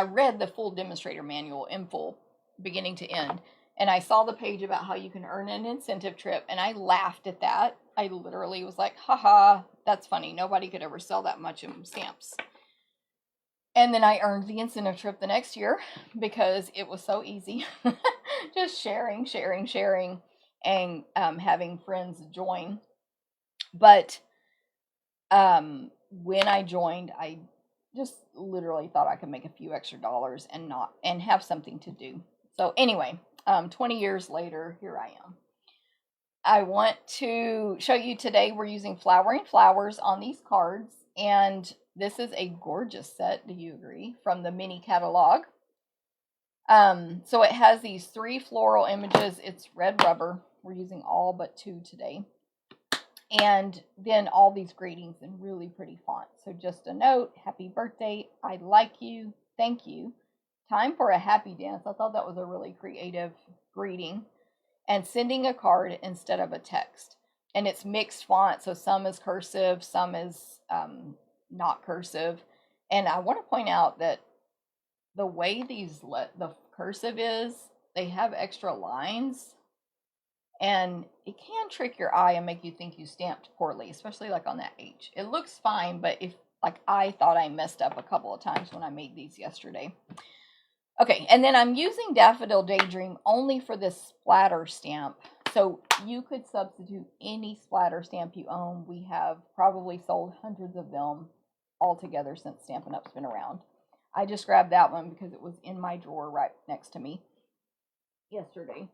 read the full demonstrator manual in full, beginning to end, and I saw the page about how you can earn an incentive trip, and I laughed at that. I literally was like, haha, that's funny. Nobody could ever sell that much in stamps. And then I earned the incentive trip the next year because it was so easy. Just sharing, and having friends join. But when I joined, I just literally thought I could make a few extra dollars and have something to do. So anyway, 20 years later, here I am. I want to show you today we're using Flowering Flowers on these cards, and this is a gorgeous set, do you agree, from the mini catalog. So it has these 3 floral images. It's red rubber. We're using all but 2 today. And then all these greetings in really pretty font. So just a note, happy birthday, I like you, thank you, time for a happy dance. I thought that was a really creative greeting. And sending a card instead of a text. And it's mixed font, so some is cursive, some is not cursive. And I want to point out that the way the cursive is, they have extra lines, and it can trick your eye and make you think you stamped poorly, especially like on that H. It looks fine, but I thought I messed up a couple of times when I made these yesterday. Okay, and then I'm using Daffodil Daydream only for this splatter stamp. So you could substitute any splatter stamp you own. We have probably sold hundreds of them altogether since Stampin' Up's been around. I just grabbed that one because it was in my drawer right next to me yesterday.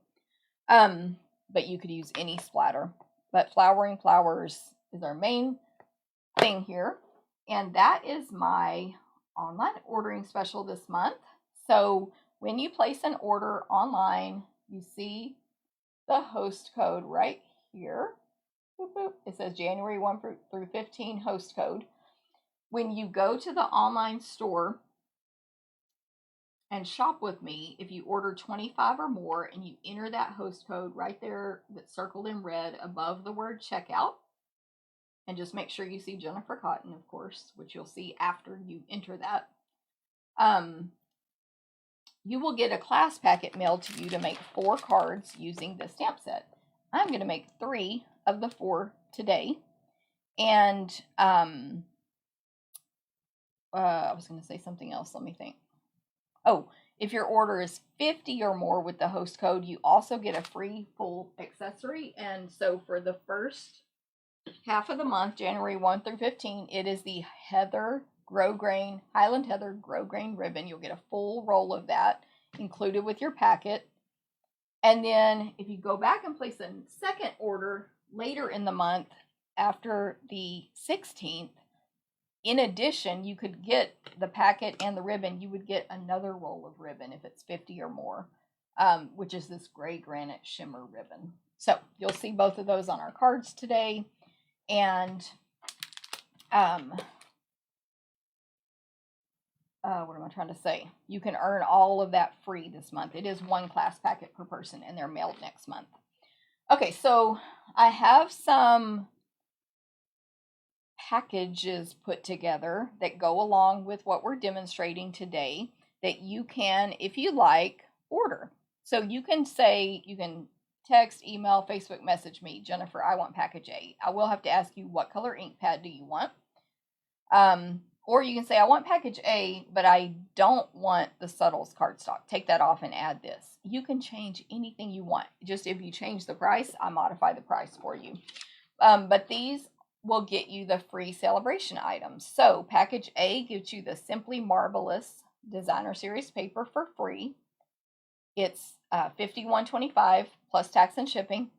But you could use any splatter. But Flowering Flowers is our main thing here. And that is my online ordering special this month. So when you place an order online, you see the host code right here. Boop, boop. It says January 1 through 15 host code. When you go to the online store and shop with me, if you order 25 or more and you enter that host code right there that's circled in red above the word checkout, and just make sure you see Jennifer Cotton, of course, which you'll see after you enter that, you will get a class packet mailed to you to make 4 cards using this stamp set. I'm going to make 3 of the 4 today. And I was going to say something else. Let me think. Oh, if your order is 50 or more with the host code, you also get a free full accessory. And so for the first half of the month, January 1 through 15, it is the Highland Heather Grosgrain ribbon. You'll get a full roll of that included with your packet. And then if you go back and place a second order later in the month after the 16th, in addition, you could get the packet and the ribbon. You would get another roll of ribbon if it's 50 or more, which is this gray granite shimmer ribbon. So you'll see both of those on our cards today. And what am I trying to say? You can earn all of that free this month. It is 1 class packet per person, and they're mailed next month. Okay, so I have some packages put together that go along with what we're demonstrating today that you can, if you like, order. So you can text, email, Facebook message me, Jennifer, I want package A. I will have to ask you what color ink pad do you want. Or you can say, I want package A, but I don't want the subtles cardstock. Take that off and add this. You can change anything you want. Just if you change the price, I modify the price for you. But these will get you the free celebration items. So package A gives you the Simply Marvelous Designer Series paper for free. It's $51.25 plus tax and shipping.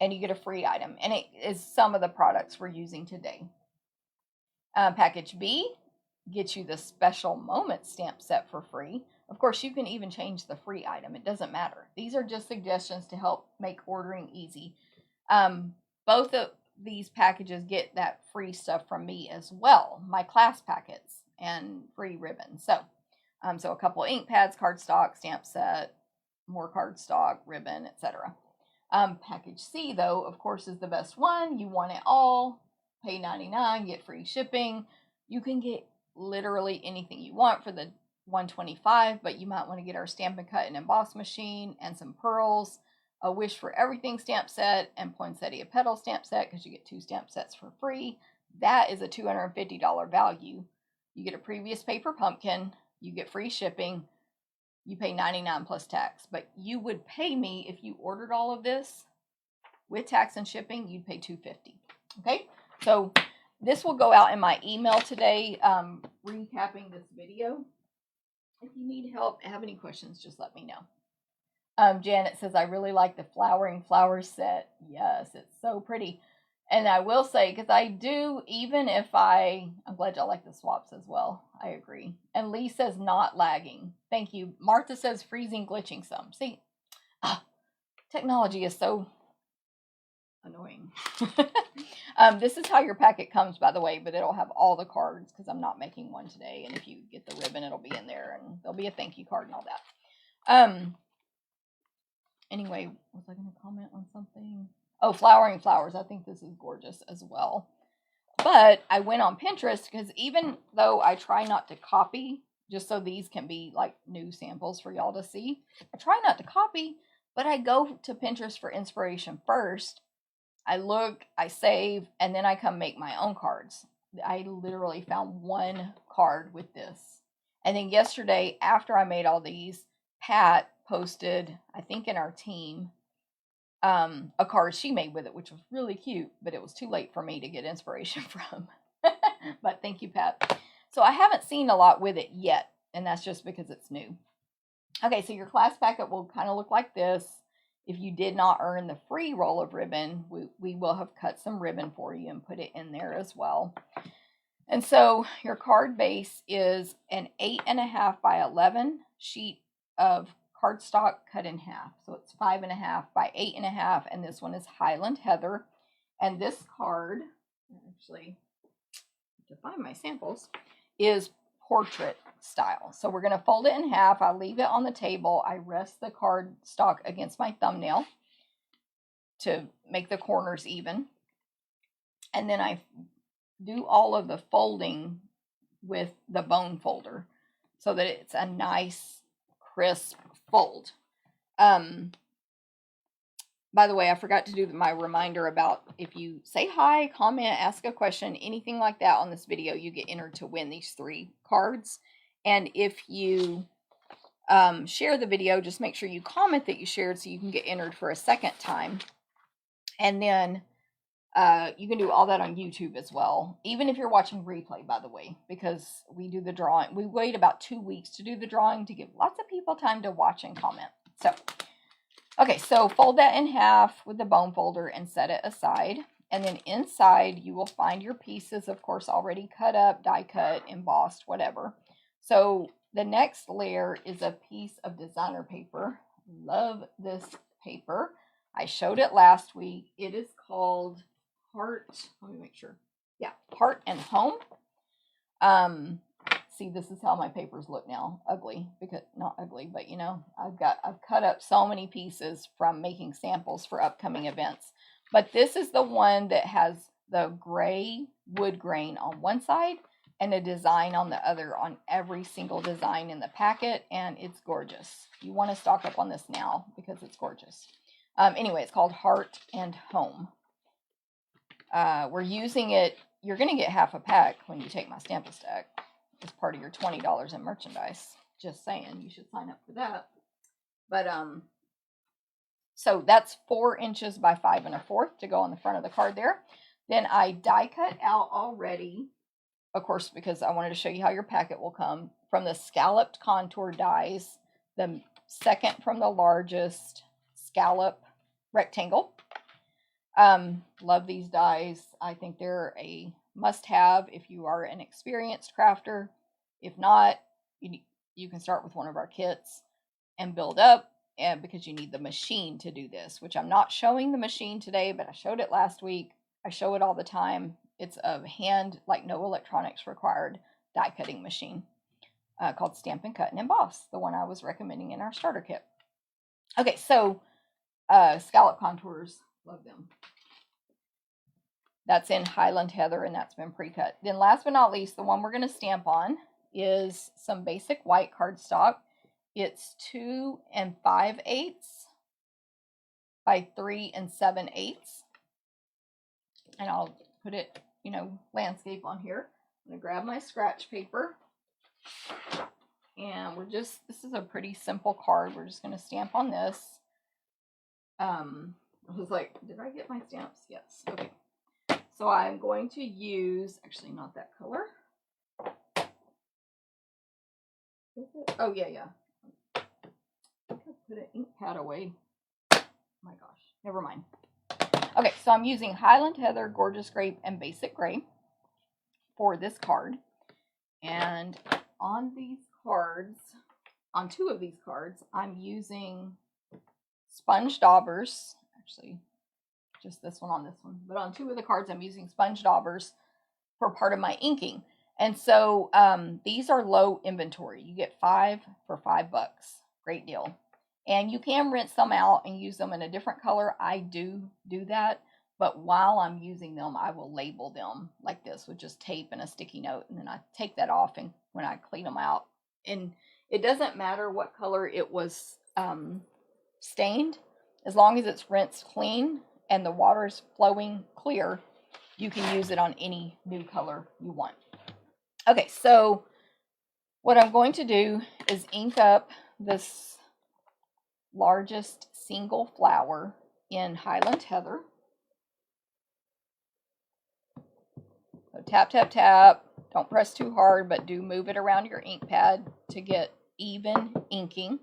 And you get a free item. And it is some of the products we're using today. Package B gets you the Special Moments stamp set for free. Of course, you can even change the free item. It doesn't matter. These are just suggestions to help make ordering easy. Both of these packages get that free stuff from me as well. My class packets and free ribbons. So a couple of ink pads, cardstock, stamp set, more cardstock, ribbon, etc. Package C, though, of course, is the best one. You want it all. Pay $99, get free shipping. You can get literally anything you want for the $125, but you might want to get our Stampin' Cut and Emboss machine and some pearls, a Wish for Everything stamp set, and Poinsettia Petal stamp set because you get 2 stamp sets for free. That is a $250 value. You get a previous paper pumpkin, you get free shipping, you pay $99 plus tax. But you would pay me, if you ordered all of this with tax and shipping, you'd pay $250. Okay? So this will go out in my email today, recapping this video. If you need help, have any questions, just let me know. Janet says, I really like the Flowering Flowers set. Yes, it's so pretty. And I will say, because I do, even if I'm glad y'all like the swaps as well. I agree. And Lee says, not lagging. Thank you. Martha says, freezing, glitching some. See, technology is so annoying. This is how your packet comes, by the way, but it'll have all the cards because I'm not making one today. And if you get the ribbon, it'll be in there and there'll be a thank you card and all that. Anyway, was I going to comment on something? Oh, Flowering Flowers. I think this is gorgeous as well. But I went on Pinterest because even though I try not to copy, just so these can be like new samples for y'all to see, I try not to copy, but I go to Pinterest for inspiration first. I look, I save, and then I come make my own cards. I literally found one card with this. And then yesterday, after I made all these, Pat posted, I think in our team, a card she made with it, which was really cute, but it was too late for me to get inspiration from. But thank you, Pat. So I haven't seen a lot with it yet, and that's just because it's new. Okay, so your class packet will kind of look like this. If you did not earn the free roll of ribbon, we will have cut some ribbon for you and put it in there as well. And so your card base is an 8.5 by 11 sheet of cardstock cut in half. So it's 5.5 by 8.5, and this one is Highland Heather. And this card, actually, to find my samples, is portrait style. So we're going to fold it in half. I leave it on the table. I rest the cardstock against my thumbnail to make the corners even. And then I do all of the folding with the bone folder so that it's a nice, crisp fold. By the way, I forgot to do my reminder about if you say hi, comment, ask a question, anything like that on this video, you get entered to win these 3 cards. And if you share the video, just make sure you comment that you shared so you can get entered for a second time. And then you can do all that on YouTube as well, even if you're watching replay, by the way, because we do the drawing. We wait about 2 weeks to do the drawing to give lots of people time to watch and comment. So, okay, so fold that in half with the bone folder and set it aside. And then inside you will find your pieces, of course, already cut up, die cut, embossed, whatever. So the next layer is a piece of designer paper. Love this paper. I showed it last week. It is called Heart. Let me make sure. Yeah, Heart and Home. See, this is how my papers look now. Ugly, because not ugly, but you know, I've cut up so many pieces from making samples for upcoming events. But this is the one that has the gray wood grain on one side and a design on the other on every single design in the packet, and it's gorgeous. You want to stock up on this now because it's gorgeous. Anyway, it's called Heart and Home. We're using it you're going to get half a pack when you take my Stamp-A-Stack as part of your $20 in merchandise. Just saying, you should sign up for that. But so that's 4 inches by 5 1/4 to go on the front of the card there. Then I die cut out already, of course, because I wanted to show you how your packet will come, from the scalloped contour dies, the second from the largest scallop rectangle. Love these dies. I think they're a must-have if you are an experienced crafter. If not, you can start with one of our kits and build up, and because you need the machine to do this, which I'm not showing the machine today, but I showed it last week. I show it all the time. It's a hand, like no electronics required, die cutting machine called Stampin' Cut and Emboss, the one I was recommending in our starter kit. Okay, so scallop contours, love them. That's in Highland Heather, and that's been pre-cut. Then last but not least, the one we're going to stamp on is some basic white cardstock. It's 2 5/8 by 3 7/8. And I'll put it, landscape on here. I'm going to grab my scratch paper. And this is a pretty simple card. We're just going to stamp on this. I was like, did I get my stamps? Yes. Okay. So I'm going to use, actually not that color. Oh, yeah. I put an ink pad away. Oh my gosh, never mind. Okay, so I'm using Highland Heather, Gorgeous Grape, and Basic Gray for this card. And on these cards, on 2 of these cards, I'm using sponge daubers. Actually, just this one on this one. But on 2 of the cards, I'm using sponge daubers for part of my inking. And so these are low inventory. You get 5 for $5. Great deal. And you can rinse them out and use them in a different color. I do that. But while I'm using them, I will label them like this with just tape and a sticky note. And then I take that off and when I clean them out. And it doesn't matter what color it was stained. As long as it's rinsed clean and the water's flowing clear, you can use it on any new color you want. Okay, so what I'm going to do is ink up this largest single flower in Highland Heather. So tap, tap, tap. Don't press too hard, but do move it around your ink pad to get even inking.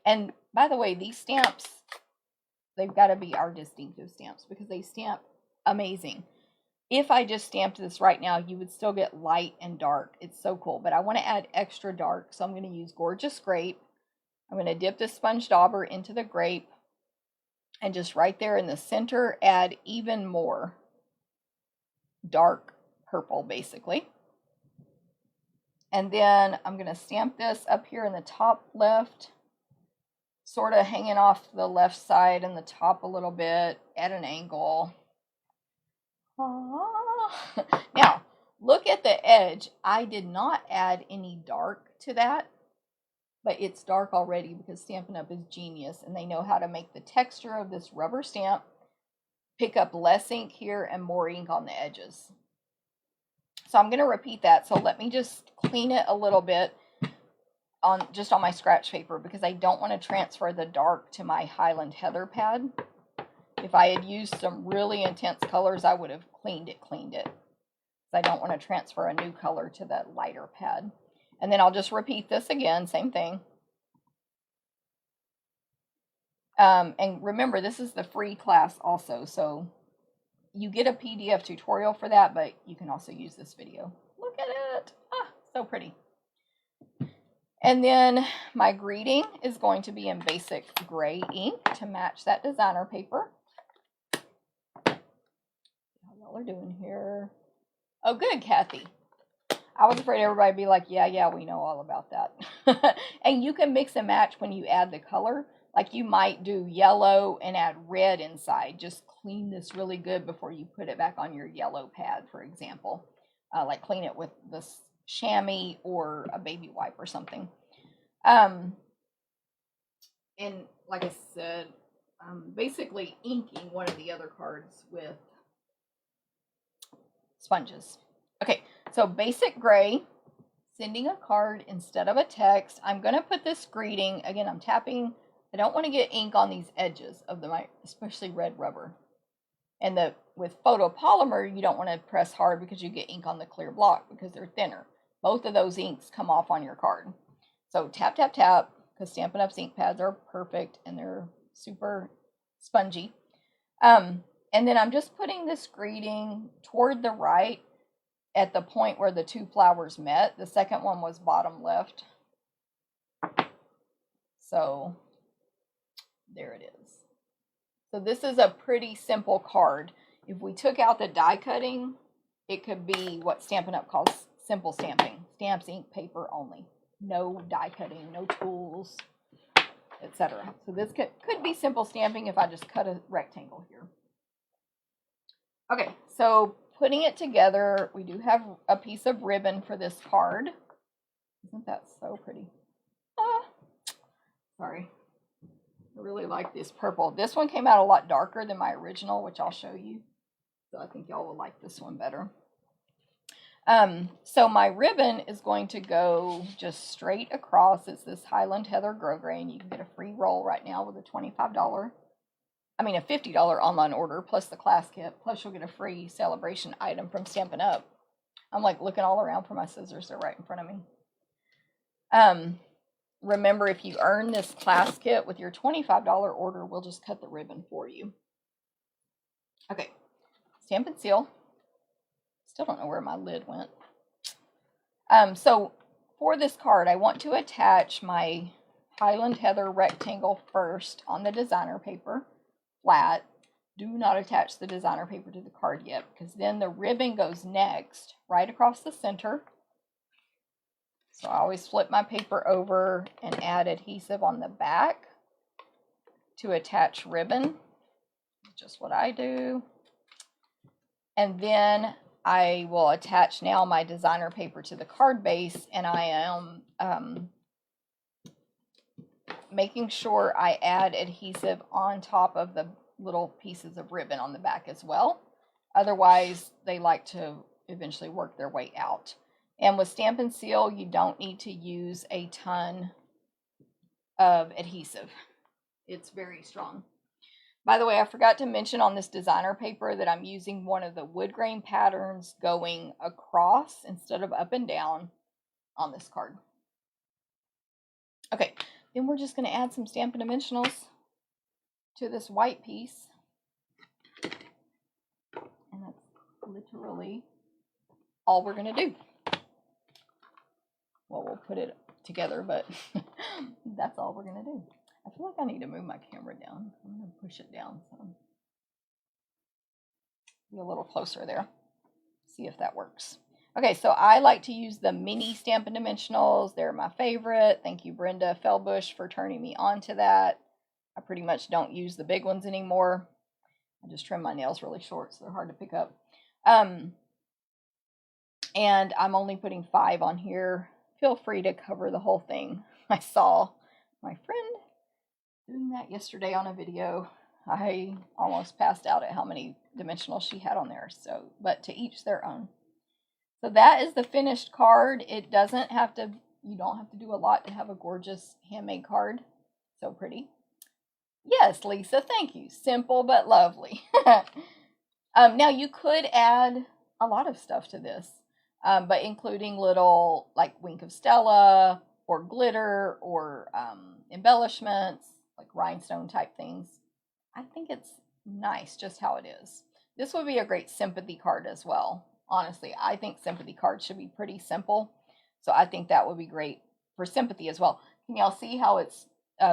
And by the way, these stamps, they've got to be our distinctive stamps because they stamp amazing. If I just stamped this right now, you would still get light and dark. It's so cool, but I want to add extra dark, so I'm going to use Gorgeous Grape. I'm going to dip this sponge dauber into the grape and just right there in the center, add even more dark purple, basically. And then I'm going to stamp this up here in the top left, sort of hanging off the left side and the top a little bit at an angle. Now, look at the edge. I did not add any dark to that, but it's dark already because Stampin' Up is genius, and they know how to make the texture of this rubber stamp pick up less ink here and more ink on the edges. So I'm going to repeat that. So let me just clean it a little bit on my scratch paper because I don't want to transfer the dark to my Highland Heather pad. If I had used some really intense colors, I would have cleaned it. I don't want to transfer a new color to that lighter pad. And then I'll just repeat this again, same thing. And remember, this is the free class also, so you get a PDF tutorial for that, but you can also use this video. Look at it. Ah, so pretty. And then my greeting is going to be in Basic Gray ink to match that designer paper. How y'all are doing here? Oh, good, Kathy. I was afraid everybody would be like, yeah, we know all about that. And you can mix and match when you add the color. Like you might do yellow and add red inside. Just clean this really good before you put it back on your yellow pad, for example. Like clean it with this chamois or a baby wipe or something. And like I said, basically inking one of the other cards with sponges. Okay, so basic gray, sending a card instead of a text. I'm going to put this greeting, again, I'm tapping. I don't want to get ink on these edges of the, especially red rubber. And with photopolymer, you don't want to press hard because you get ink on the clear block because they're thinner. Both of those inks come off on your card. So tap, tap, tap, because Stampin' Up's ink pads are perfect and they're super spongy. And then I'm just putting this greeting toward the right at the point where the two flowers met. The second one was bottom left. So there it is. So this is a pretty simple card. If we took out the die cutting, it could be what Stampin' Up calls simple stamping. Stamps, ink, paper only. No die cutting, no tools, etc. So this could be simple stamping if I just cut a rectangle here. Okay, so putting it together, we do have a piece of ribbon for this card. Isn't that so pretty? Sorry. I really like this purple. This one came out a lot darker than my original, which I'll show you. So I think y'all will like this one better. So my ribbon is going to go just straight across. It's this Highland Heather Grosgrain, and you can get a free roll right now with a $50 online order, plus the class kit, plus you'll get a free celebration item from Stampin' Up. I'm like looking all around for my scissors. They're right in front of me. Remember, if you earn this class kit with your $25 order, we'll just cut the ribbon for you. Okay, stamp and seal. Still don't know where my lid went. So for this card, I want to attach my Highland Heather rectangle first on the designer paper, flat. Do not attach the designer paper to the card yet, because then the ribbon goes next, right across the center. So I always flip my paper over and add adhesive on the back to attach ribbon. Just what I do. And then I will attach now my designer paper to the card base, and I am making sure I add adhesive on top of the little pieces of ribbon on the back as well. Otherwise, they like to eventually work their way out. And with Stamp and Seal, you don't need to use a ton of adhesive. It's very strong. By the way, I forgot to mention on this designer paper that I'm using one of the wood grain patterns going across instead of up and down on this card. Okay, then we're just going to add some Stampin' Dimensionals to this white piece. And that's literally all we're going to do. Well, we'll put it together, but that's all we're going to do. I feel like I need to move my camera down. I'm going to push it down. So be a little closer there. See if that works. Okay, so I like to use the mini Stampin' Dimensionals. They're my favorite. Thank you, Brenda Fellbush, for turning me on to that. I pretty much don't use the big ones anymore. I just trim my nails really short, so they're hard to pick up. And I'm only putting 5 on here. Feel free to cover the whole thing. I saw my friend doing that yesterday on a video. I almost passed out at how many dimensionals she had on there. So, but to each their own. So that is the finished card. It doesn't have to, you don't have to do a lot to have a gorgeous handmade card. So pretty. Yes, Lisa, thank you. Simple but lovely. Now you could add a lot of stuff to this. But including little like Wink of Stella or glitter or embellishments, like rhinestone type things. I think it's nice just how it is. This would be a great sympathy card as well. Honestly, I think sympathy cards should be pretty simple. So I think that would be great for sympathy as well. Can y'all see how it's,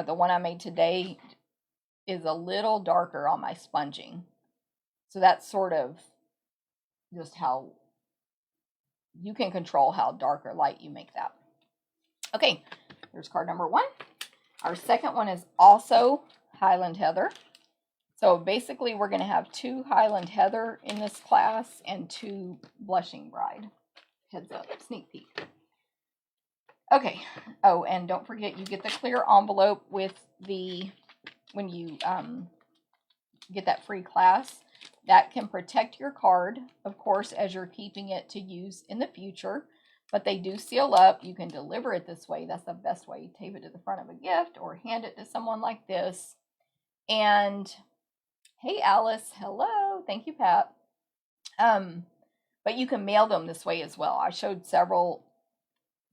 the one I made today is a little darker on my sponging. So that's sort of just how you can control how dark or light you make that. Okay, here's card number 1. Our second one is also Highland Heather. So basically we're going to have 2 Highland Heather in this class and 2 Blushing Bride. Heads up, sneak peek. Okay, oh, and don't forget you get the clear envelope with the, when you get that free class. That can protect your card, of course, as you're keeping it to use in the future. But they do seal up. You can deliver it this way. That's the best way. Tape it to the front of a gift or hand it to someone like this. And hey, Alice, hello. Thank you, Pat. But you can mail them this way as well. I showed several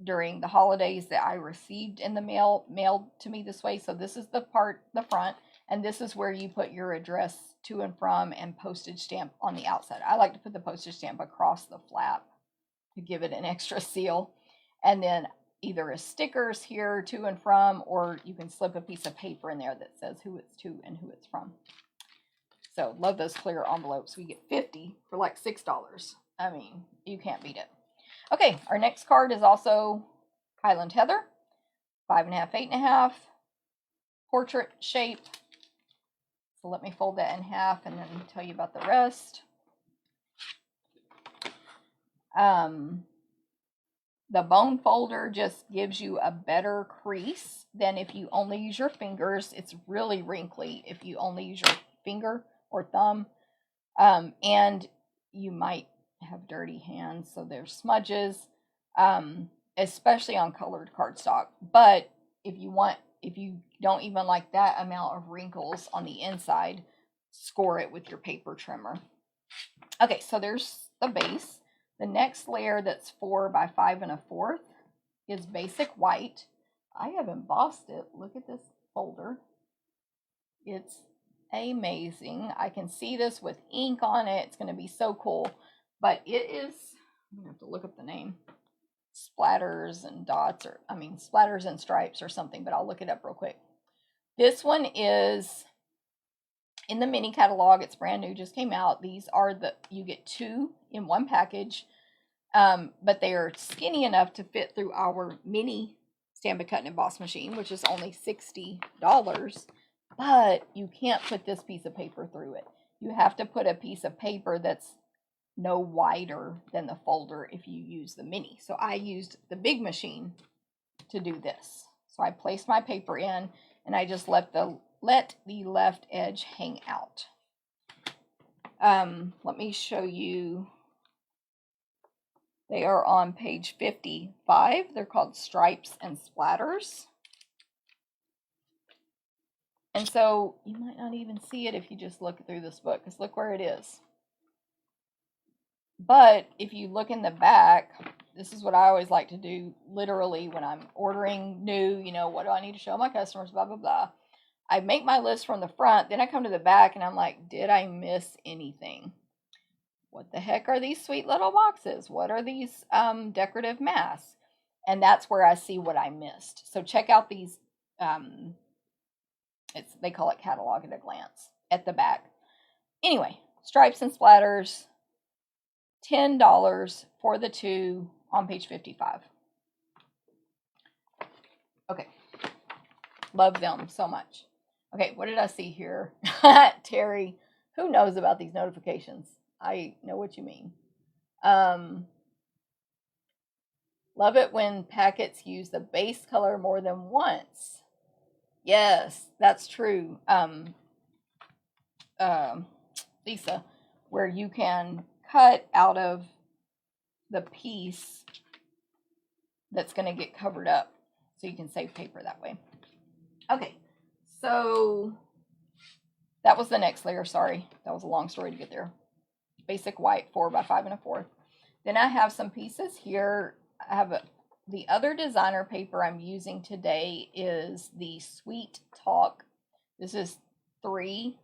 during the holidays that I received in the mail, mailed to me this way. So this is the front, and this is where you put your address to and from and postage stamp on the outside. I like to put the postage stamp across the flap to give it an extra seal. And then either a stickers here to and from, or you can slip a piece of paper in there that says who it's to and who it's from. So love those clear envelopes. We get 50 for like $6. I mean, you can't beat it. Okay, our next card is also Highland Heather, 5.5, 8.5, portrait shape. So let me fold that in half and then tell you about the rest. The bone folder just gives you a better crease than if you only use your fingers. It's really wrinkly if you only use your finger or thumb. And you might have dirty hands, so there's smudges, especially on colored cardstock. But if you don't even like that amount of wrinkles on the inside, score it with your paper trimmer. Okay, so there's the base. The next layer that's 4 by 5 1/4 is basic white. I have embossed it. Look at this folder. It's amazing. I can see this with ink on it. It's going to be so cool. But it is, I'm going to have to look up the name. Splatters and dots, or Splatters and Stripes or something, but I'll look it up real quick. This one is in the mini catalog. It's brand new, just came out. These are you get 2 in one package, but they are skinny enough to fit through our mini Stampin' Cut and Emboss machine, which is only $60. But you can't put this piece of paper through it. You have to put a piece of paper that's no wider than the folder if you use the mini. So I used the big machine to do this. So I placed my paper in and I just let the left edge hang out. Let me show you. They are on page 55. They're called Stripes and Splatters. And so you might not even see it if you just look through this book, because look where it is. But if you look in the back, this is what I always like to do, literally, when I'm ordering new, what do I need to show my customers, blah, blah, blah. I make my list from the front, then I come to the back and I'm like, did I miss anything? What the heck are these sweet little boxes? What are these decorative masks? And that's where I see what I missed. So check out these, they call it catalog at a glance at the back. Anyway, Stripes and Splatters, $10 for the 2 on page 55. Okay. Love them so much. Okay, what did I see here? Terry, who knows about these notifications? I know what you mean. Love it when packets use the base color more than once. Yes, that's true. Lisa, where you can cut out of the piece that's going to get covered up, so you can save paper that way. Okay, so that was the next layer. Sorry, that was a long story to get there. Basic white, 4 by 5 1/4. Then I have some pieces here. I have the other designer paper I'm using today is the Sweet Talk. This is 3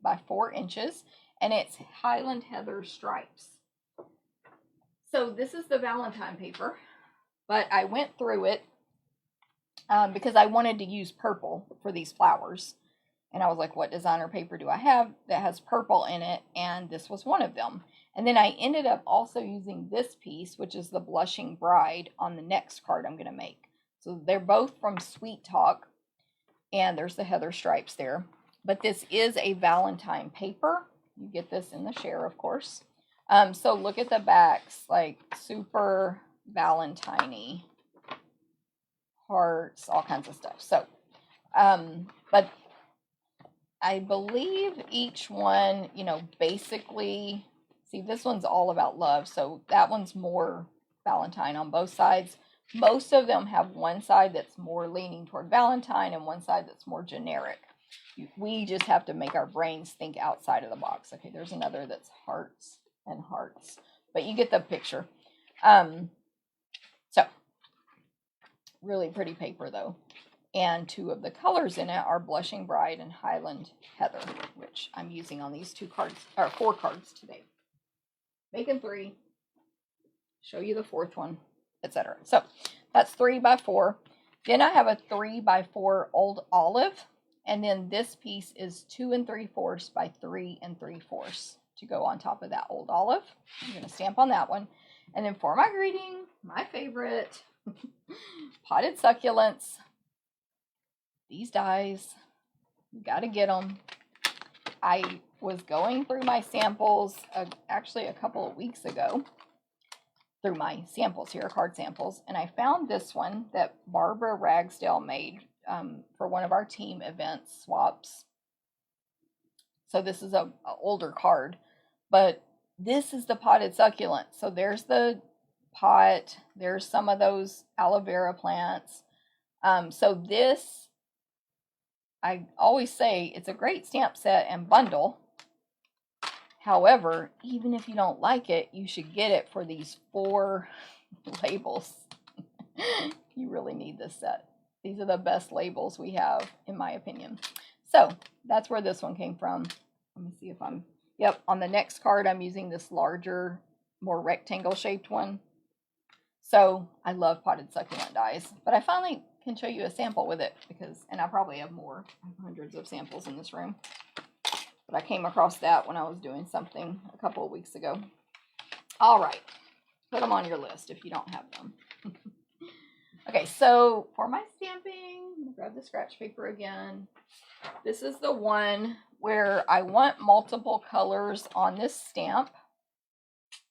by 4 inches, and it's Highland Heather stripes. So this is the Valentine paper, but I went through it because I wanted to use purple for these flowers. And I was like, what designer paper do I have that has purple in it? And this was one of them. And then I ended up also using this piece, which is the Blushing Bride, on the next card I'm going to make. So they're both from Sweet Talk. And there's the Heather stripes there. But this is a Valentine paper. You get this in the share, of course. So look at the backs, like super Valentine-y. Hearts, all kinds of stuff. So, but I believe each one, you know, basically, see, this one's all about love. So that one's more Valentine on both sides. Most of them have one side that's more leaning toward Valentine and one side that's more generic. We just have to make our brains think outside of the box. Okay, there's another that's hearts and hearts, but you get the picture. So really pretty paper though. And two of the colors in it are Blushing Bride and Highland Heather, which I'm using on these 2 cards, or 4 cards today. Making 3, show you the 4th one, etc. So that's 3 by 4. Then I have a 3 by 4 Old Olive, and then this piece is 2 3/4 by 3 3/4 to go on top of that Old Olive. I'm going to stamp on that one. And then for my greeting, my favorite, Potted Succulents. These dies, you got to get them. I was going through my samples actually a couple of weeks ago, through my samples here, card samples, and I found this one that Barbara Ragsdale made for one of our team events swaps. So this is a older card, but this is the potted succulent. So there's the pot, there's some of those aloe vera plants. So this, I always say it's a great stamp set and bundle. However, even if you don't like it, you should get it for these 4 labels. You really need this set. These are the best labels we have, in my opinion. So that's where this one came from. Let me see if I'm, yep, on the next card, I'm using this larger, more rectangle shaped one. So I love potted succulent dies, but I finally can show you a sample with it because, and I probably have more, I have hundreds of samples in this room, but I came across that when I was doing something a couple of weeks ago. All right, put them on your list if you don't have them. Okay, so for my stamping, I'm gonna grab the scratch paper again. This is the one where I want multiple colors on this stamp.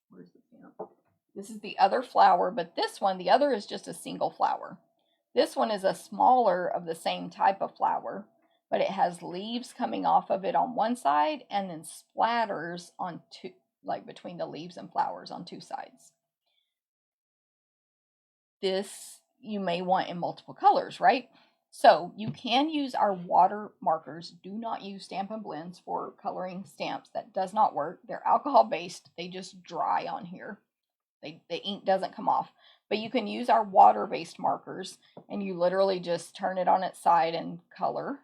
Where's the stamp? This is the other flower, but this one, the other is just a single flower. This one is a smaller of the same type of flower, but it has leaves coming off of it on one side and then splatters on two, like between the leaves and flowers on 2 sides. This you may want in multiple colors, right? So you can use our water markers. Do not use Stampin' Blends for coloring stamps. That does not work. They're alcohol based. They just dry on here. The ink doesn't come off. But you can use our water-based markers, and you literally just turn it on its side and color,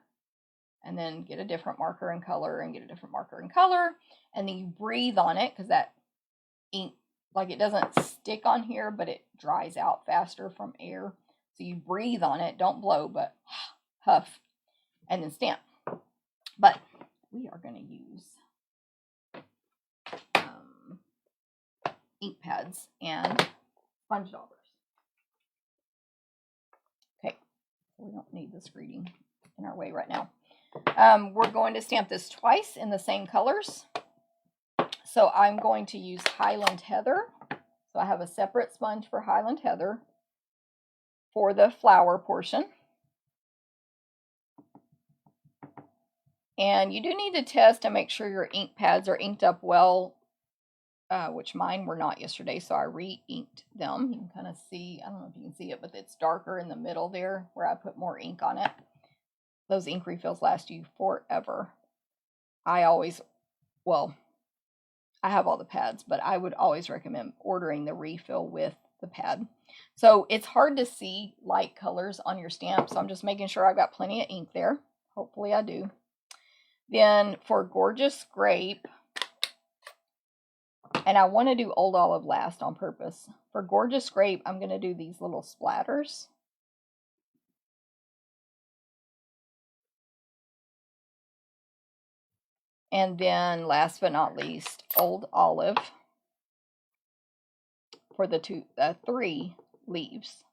and then get a different marker and color, and get a different marker and color, and then you breathe on it because that ink, like, it doesn't stick on here, but it dries out faster from air. So you breathe on it, don't blow, but huff, and then stamp. But we are going to use ink pads and sponge daubers. Okay, we don't need this greeting in our way right now. We're going to stamp this twice in the same colors. So I'm going to use Highland Heather. So I have a separate sponge for Highland Heather for the flower portion. And you do need to test to make sure your ink pads are inked up well, which mine were not yesterday, so I re-inked them. You can kind of see, I don't know if you can see it, but it's darker in the middle there where I put more ink on it. Those ink refills last you forever. I always, well, I have all the pads, but I would always recommend ordering the refill with the pad. So it's hard to see light colors on your stamp, so I'm just making sure I've got plenty of ink there. Hopefully I do. Then for Gorgeous Grape, and I want to do Old Olive last on purpose. For Gorgeous Grape, I'm going to do these little splatters. And then last but not least, Old Olive for the 3 leaves.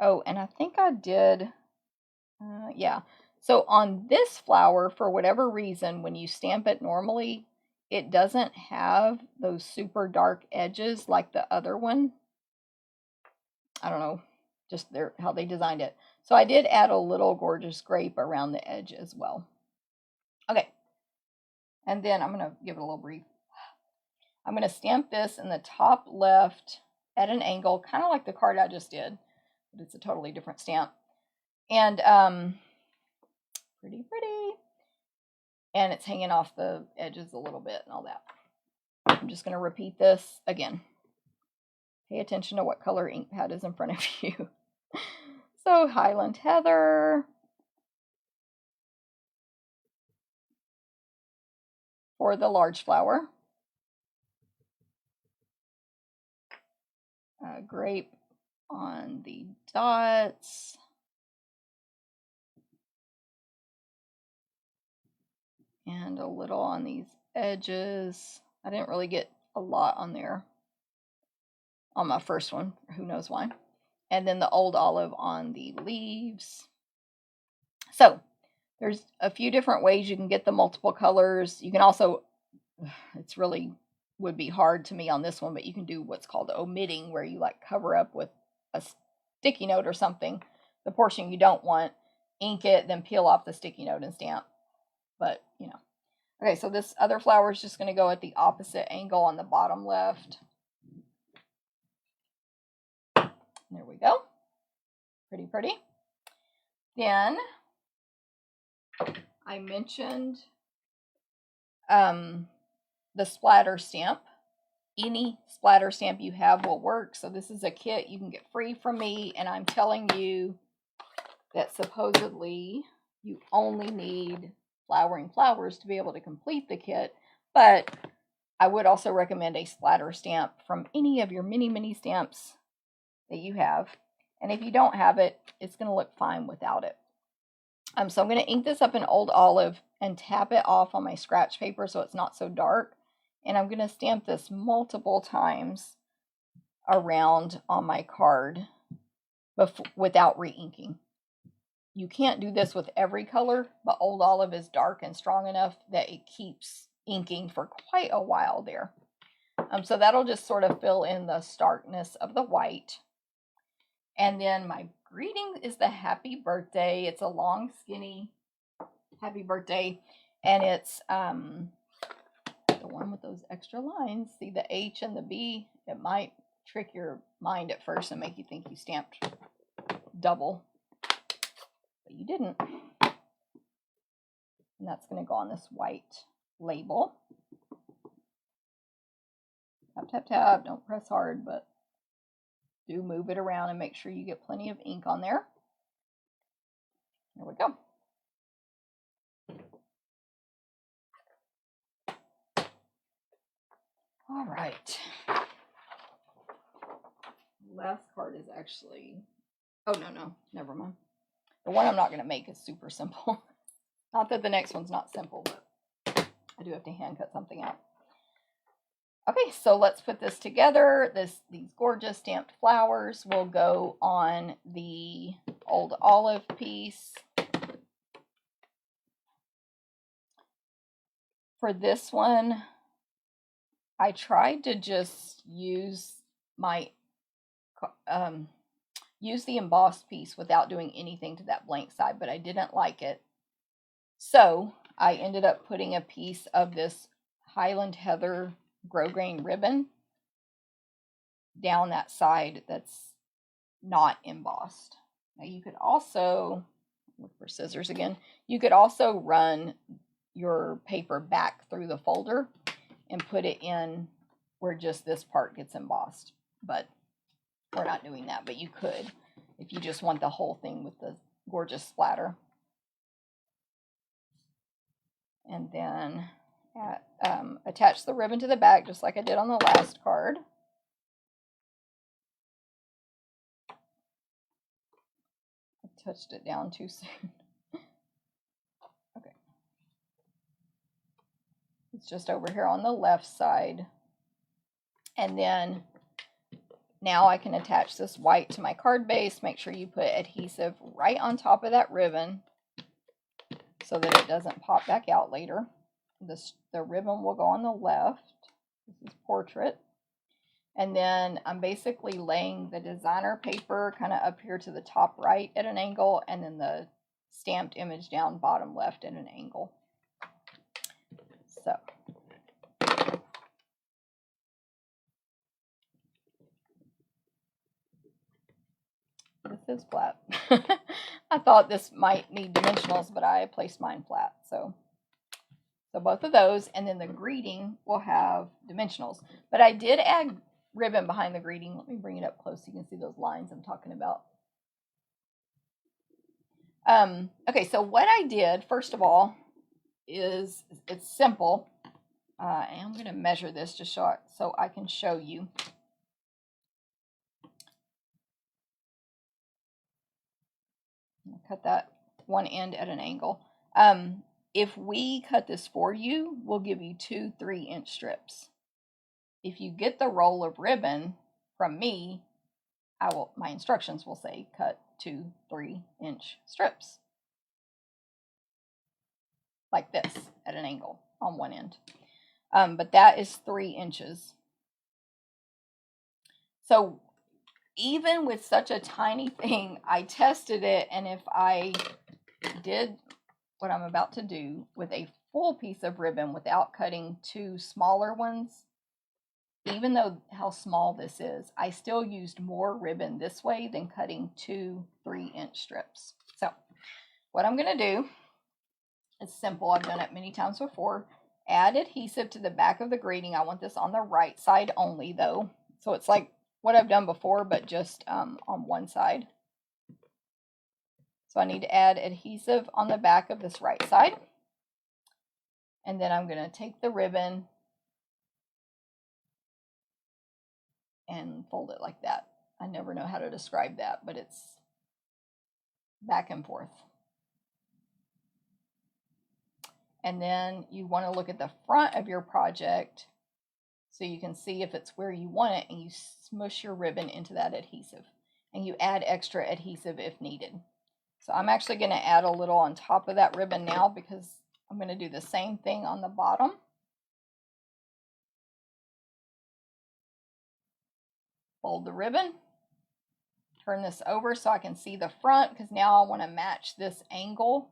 Oh, and I think I did, yeah. So on this flower, for whatever reason, when you stamp it normally, it doesn't have those super dark edges like the other one. I don't know, just how they designed it. So I did add a little gorgeous grape around the edge as well. Okay, and then I'm going to give it a little brief. I'm going to stamp this in the top left at an angle, kind of like the card I just did, but it's a totally different stamp. And pretty. And it's hanging off the edges a little bit and all that. I'm just going to repeat this again. Pay attention to what color ink pad is in front of you. So Highland Heather. For the large flower. Grape on the dots. And a little on these edges. I didn't really get a lot on there on my first one, who knows why. And then the old olive on the leaves. So there's a few different ways you can get the multiple colors. You can also, it's really would be hard to me on this one, but you can do what's called omitting, where you like cover up with a sticky note or something the portion you don't want, ink it, then peel off the sticky note and stamp. But, you know. Okay, so this other flower is just going to go at the opposite angle on the bottom left. There we go. Pretty. Then I mentioned the splatter stamp. Any splatter stamp you have will work. So this is a kit you can get free from me, and I'm telling you that supposedly you only need flowering flowers to be able to complete the kit, but I would also recommend a splatter stamp from any of your mini stamps that you have. And if you don't have it, it's going to look fine without it. So I'm going to ink this up in Old Olive and tap it off on my scratch paper so it's not so dark. And I'm going to stamp this multiple times around on my card without re-inking. You can't do this with every color, but Old Olive is dark and strong enough that it keeps inking for quite a while there. So that'll just sort of fill in the starkness of the white. And then my greeting is the happy birthday. It's a long, skinny happy birthday. And it's the one with those extra lines. See the H and the B? It might trick your mind at first and make you think you stamped double. But you didn't. And that's going to go on this white label. Tap. Don't press hard, but do move it around and make sure you get plenty of ink on there. There we go. All right. Last card is actually, oh, no, never mind. The one I'm not going to make is super simple. Not that the next one's not simple, but I do have to hand cut something out. Okay, so let's put this together. These gorgeous stamped flowers will go on the Old Olive piece. For this one, I tried to just use my use the embossed piece without doing anything to that blank side, but I didn't like it. So I ended up putting a piece of this Highland Heather grosgrain ribbon down that side that's not embossed. Now you could also, look for scissors again, you could also run your paper back through the folder and put it in where just this part gets embossed, but we're not doing that. But you could if you just want the whole thing with the gorgeous splatter. And then attach the ribbon to the back just like I did on the last card. I touched it down too soon. Okay. It's just over here on the left side. And then now I can attach this white to my card base. Make sure you put adhesive right on top of that ribbon so that it doesn't pop back out later. The ribbon will go on the left. This is portrait. And then I'm basically laying the designer paper kind of up here to the top right at an angle, and then the stamped image down bottom left at an angle. So this is flat. I thought this might need dimensionals, but I placed mine flat. So both of those, and then the greeting will have dimensionals. But I did add ribbon behind the greeting. Let me bring it up close so you can see those lines I'm talking about. Okay, so what I did, first of all, is it's simple. And I'm going to measure this just so I can show you. Cut that one end at an angle. If we cut this for you, we'll give you 2 3-inch strips. If you get the roll of ribbon from me, my instructions will say cut 2 3-inch strips. Like this at an angle on one end. But that is 3 inches. So even with such a tiny thing, I tested it, and if I did what I'm about to do with a full piece of ribbon without cutting 2 smaller ones, even though how small this is, I still used more ribbon this way than cutting 2 3-inch strips. So what I'm going to do is simple. I've done it many times before. Add adhesive to the back of the greeting. I want this on the right side only though. So it's like what I've done before, but just on one side. So I need to add adhesive on the back of this right side. And then I'm going to take the ribbon and fold it like that. I never know how to describe that, but it's back and forth. And then you want to look at the front of your project so you can see if it's where you want it, and you smush your ribbon into that adhesive. And you add extra adhesive if needed. So I'm actually going to add a little on top of that ribbon now because I'm going to do the same thing on the bottom. Fold the ribbon. Turn this over so I can see the front, because now I want to match this angle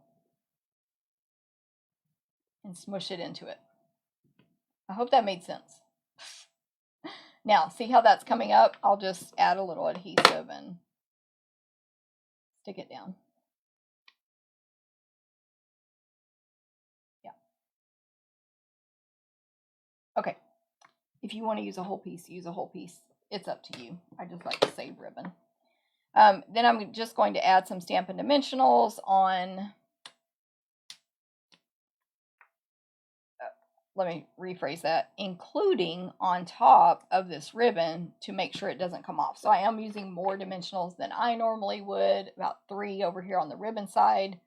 and smush it into it. I hope that made sense. Now, see how that's coming up? I'll just add a little adhesive and stick it down. Yeah. Okay. If you want to use a whole piece, use a whole piece. It's up to you. I just like to save ribbon. Then I'm just going to add some Stampin' Dimensionals on. Let me rephrase that, including on top of this ribbon to make sure it doesn't come off. So I am using more dimensionals than I normally would, about 3 over here on the ribbon side,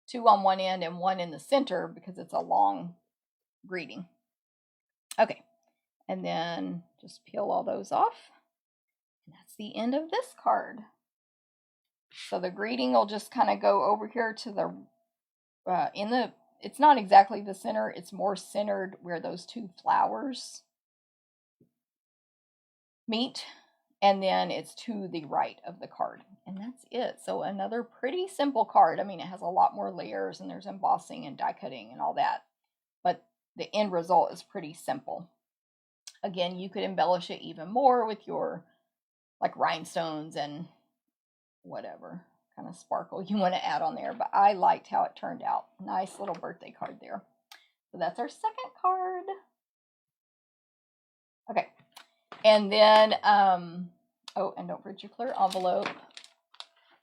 2 on one end and 1 in the center because it's a long greeting. Okay, and then just peel all those off. And that's the end of this card. So the greeting will just kind of go over here to the, it's not exactly the center, it's more centered where those 2 flowers meet, and then it's to the right of the card, and that's it. So another pretty simple card. I mean, it has a lot more layers, and there's embossing and die cutting and all that, but the end result is pretty simple. Again, you could embellish it even more with your like rhinestones and whatever kind of sparkle you want to add on there, but I liked how it turned out. Nice little birthday card there. So that's our second card. Okay, and then oh, and don't forget your clear envelope.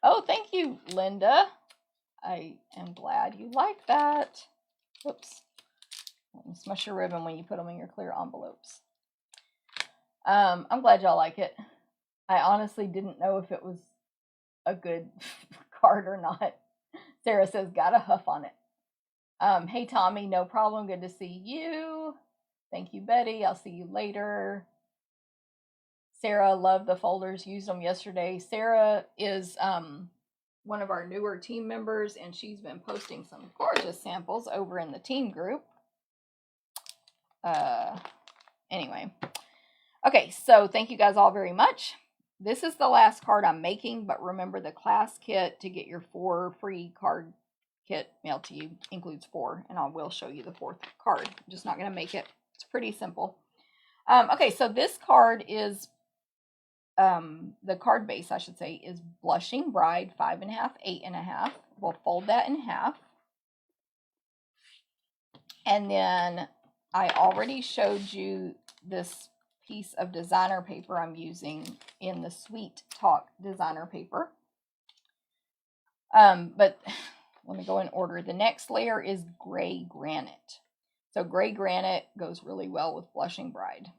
Oh, thank you, Linda. I am glad you like that. Whoops. Smush your ribbon when you put them in your clear envelopes. I'm glad y'all like it. I honestly didn't know if it was a good card or not. Sarah says, got a huff on it. Hey, Tommy, no problem. Good to see you. Thank you, Betty. I'll see you later. Sarah, love the folders. Used them yesterday. Sarah is one of our newer team members, and she's been posting some gorgeous samples over in the team group. Anyway. Okay, so thank you guys all very much. This is the last card I'm making, but remember the class kit to get your 4 free card kit mailed to you includes 4, and I will show you the 4th card. I'm just not going to make it. It's pretty simple. Okay, so this card is, the card base, I should say, is Blushing Bride 5.5, 8.5. We'll fold that in half. And then I already showed you this piece of designer paper I'm using in the Sweet Talk designer paper. But let me go in order. The next layer is gray granite. So gray granite goes really well with Blushing Bride.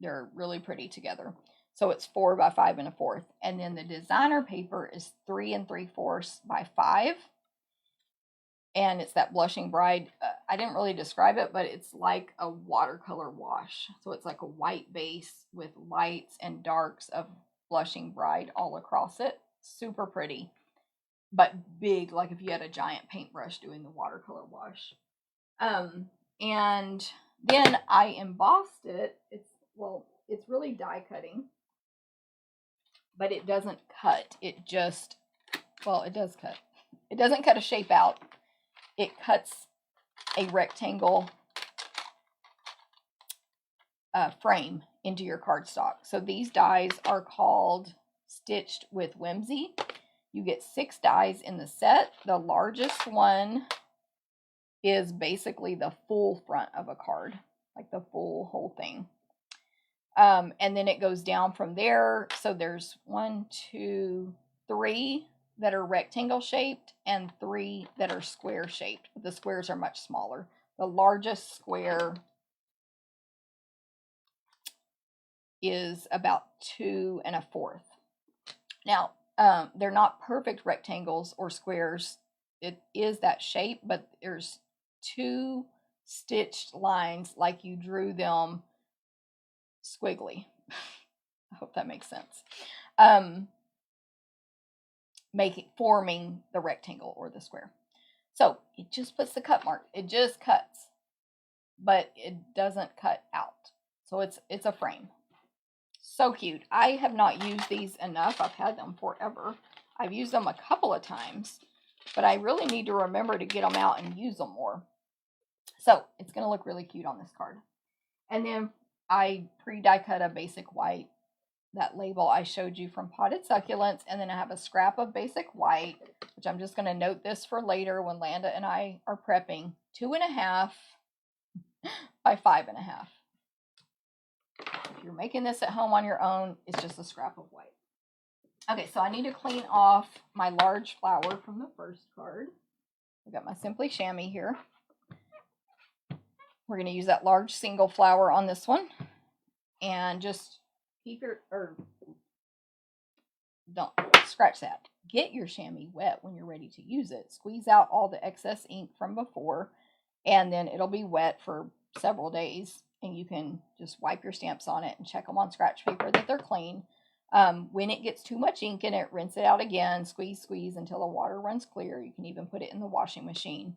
They're really pretty together. So it's 4 by 5 1/4. And then the designer paper is 3 3/4 by 5. And it's that Blushing Bride. I didn't really describe it, but it's like a watercolor wash. So it's like a white base with lights and darks of Blushing Bride all across it. Super pretty, but big, like if you had a giant paintbrush doing the watercolor wash. And then I embossed it. It's really die cutting, but it doesn't cut. It just, it does cut. It doesn't cut a shape out. It cuts a rectangle frame into your cardstock. So these dies are called Stitched with Whimsy. You get 6 dies in the set. The largest one is basically the full front of a card, like the full whole thing. And then it goes down from there. So there's 1, 2, 3 that are rectangle shaped and 3 that are square shaped. But the squares are much smaller. The largest square is about 2 1/4. Now, they're not perfect rectangles or squares. It is that shape, but there's 2 stitched lines like you drew them squiggly. I hope that makes sense. Forming the rectangle or the square. So it just puts the cut mark. It just cuts, but it doesn't cut out. So it's a frame. So cute. I have not used these enough. I've had them forever. I've used them a couple of times, but I really need to remember to get them out and use them more. So it's going to look really cute on this card. And then I pre-die cut a basic white, that label I showed you from Potted Succulents, and then I have a scrap of basic white, which I'm just going to note this for later when Landa and I are prepping, 2.5 by 5.5. If you're making this at home on your own, it's just a scrap of white. Okay, so I need to clean off my large flower from the first card. I've got my Simply Chamois here. We're going to use that large single flower on this one, and just keep your, or don't scratch that. Get your chamois wet when you're ready to use it. Squeeze out all the excess ink from before, and then it'll be wet for several days, and you can just wipe your stamps on it and check them on scratch paper that they're clean. When it gets too much ink in it, rinse it out again, squeeze until the water runs clear. You can even put it in the washing machine.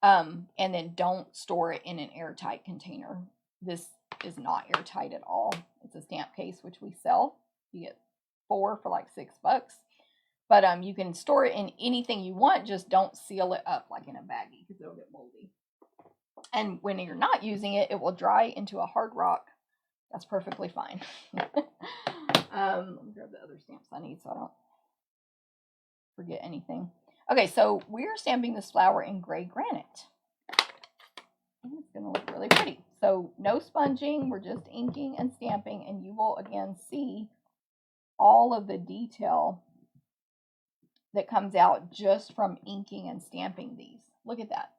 And then don't store it in an airtight container. This is not airtight at all. It's a stamp case, which we sell. You get 4 for like $6. But you can store it in anything you want, just don't seal it up like in a baggie because it'll get moldy. And when you're not using it, it will dry into a hard rock. That's perfectly fine. Let me grab the other stamps I need so I don't forget anything. Okay, so we're stamping this flower in gray granite. And it's going to look really pretty. So no sponging, we're just inking and stamping, and you will again see all of the detail that comes out just from inking and stamping these. Look at that.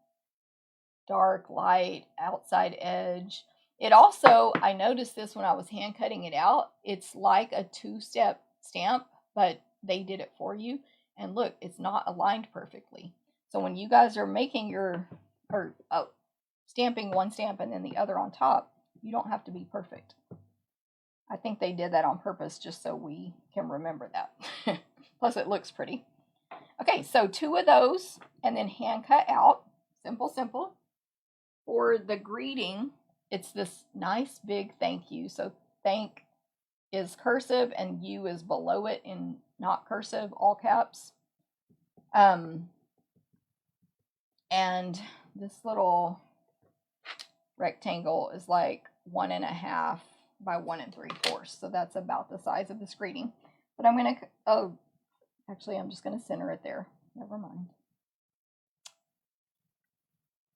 Dark, light, outside edge. It also, I noticed this when I was hand cutting it out, it's like a 2-step stamp, but they did it for you. And look, it's not aligned perfectly. So when you guys are making your, stamping one stamp and then the other on top, you don't have to be perfect. I think they did that on purpose just so we can remember that. Plus it looks pretty. Okay, so 2 of those and then hand cut out. Simple. For the greeting, it's this nice big thank you. So thank is cursive and U is below it in not cursive, all caps. And this little rectangle is like 1.5 by 1 3/4. So that's about the size of this greeting. But I'm going to, oh, actually I'm just going to center it there. Never mind.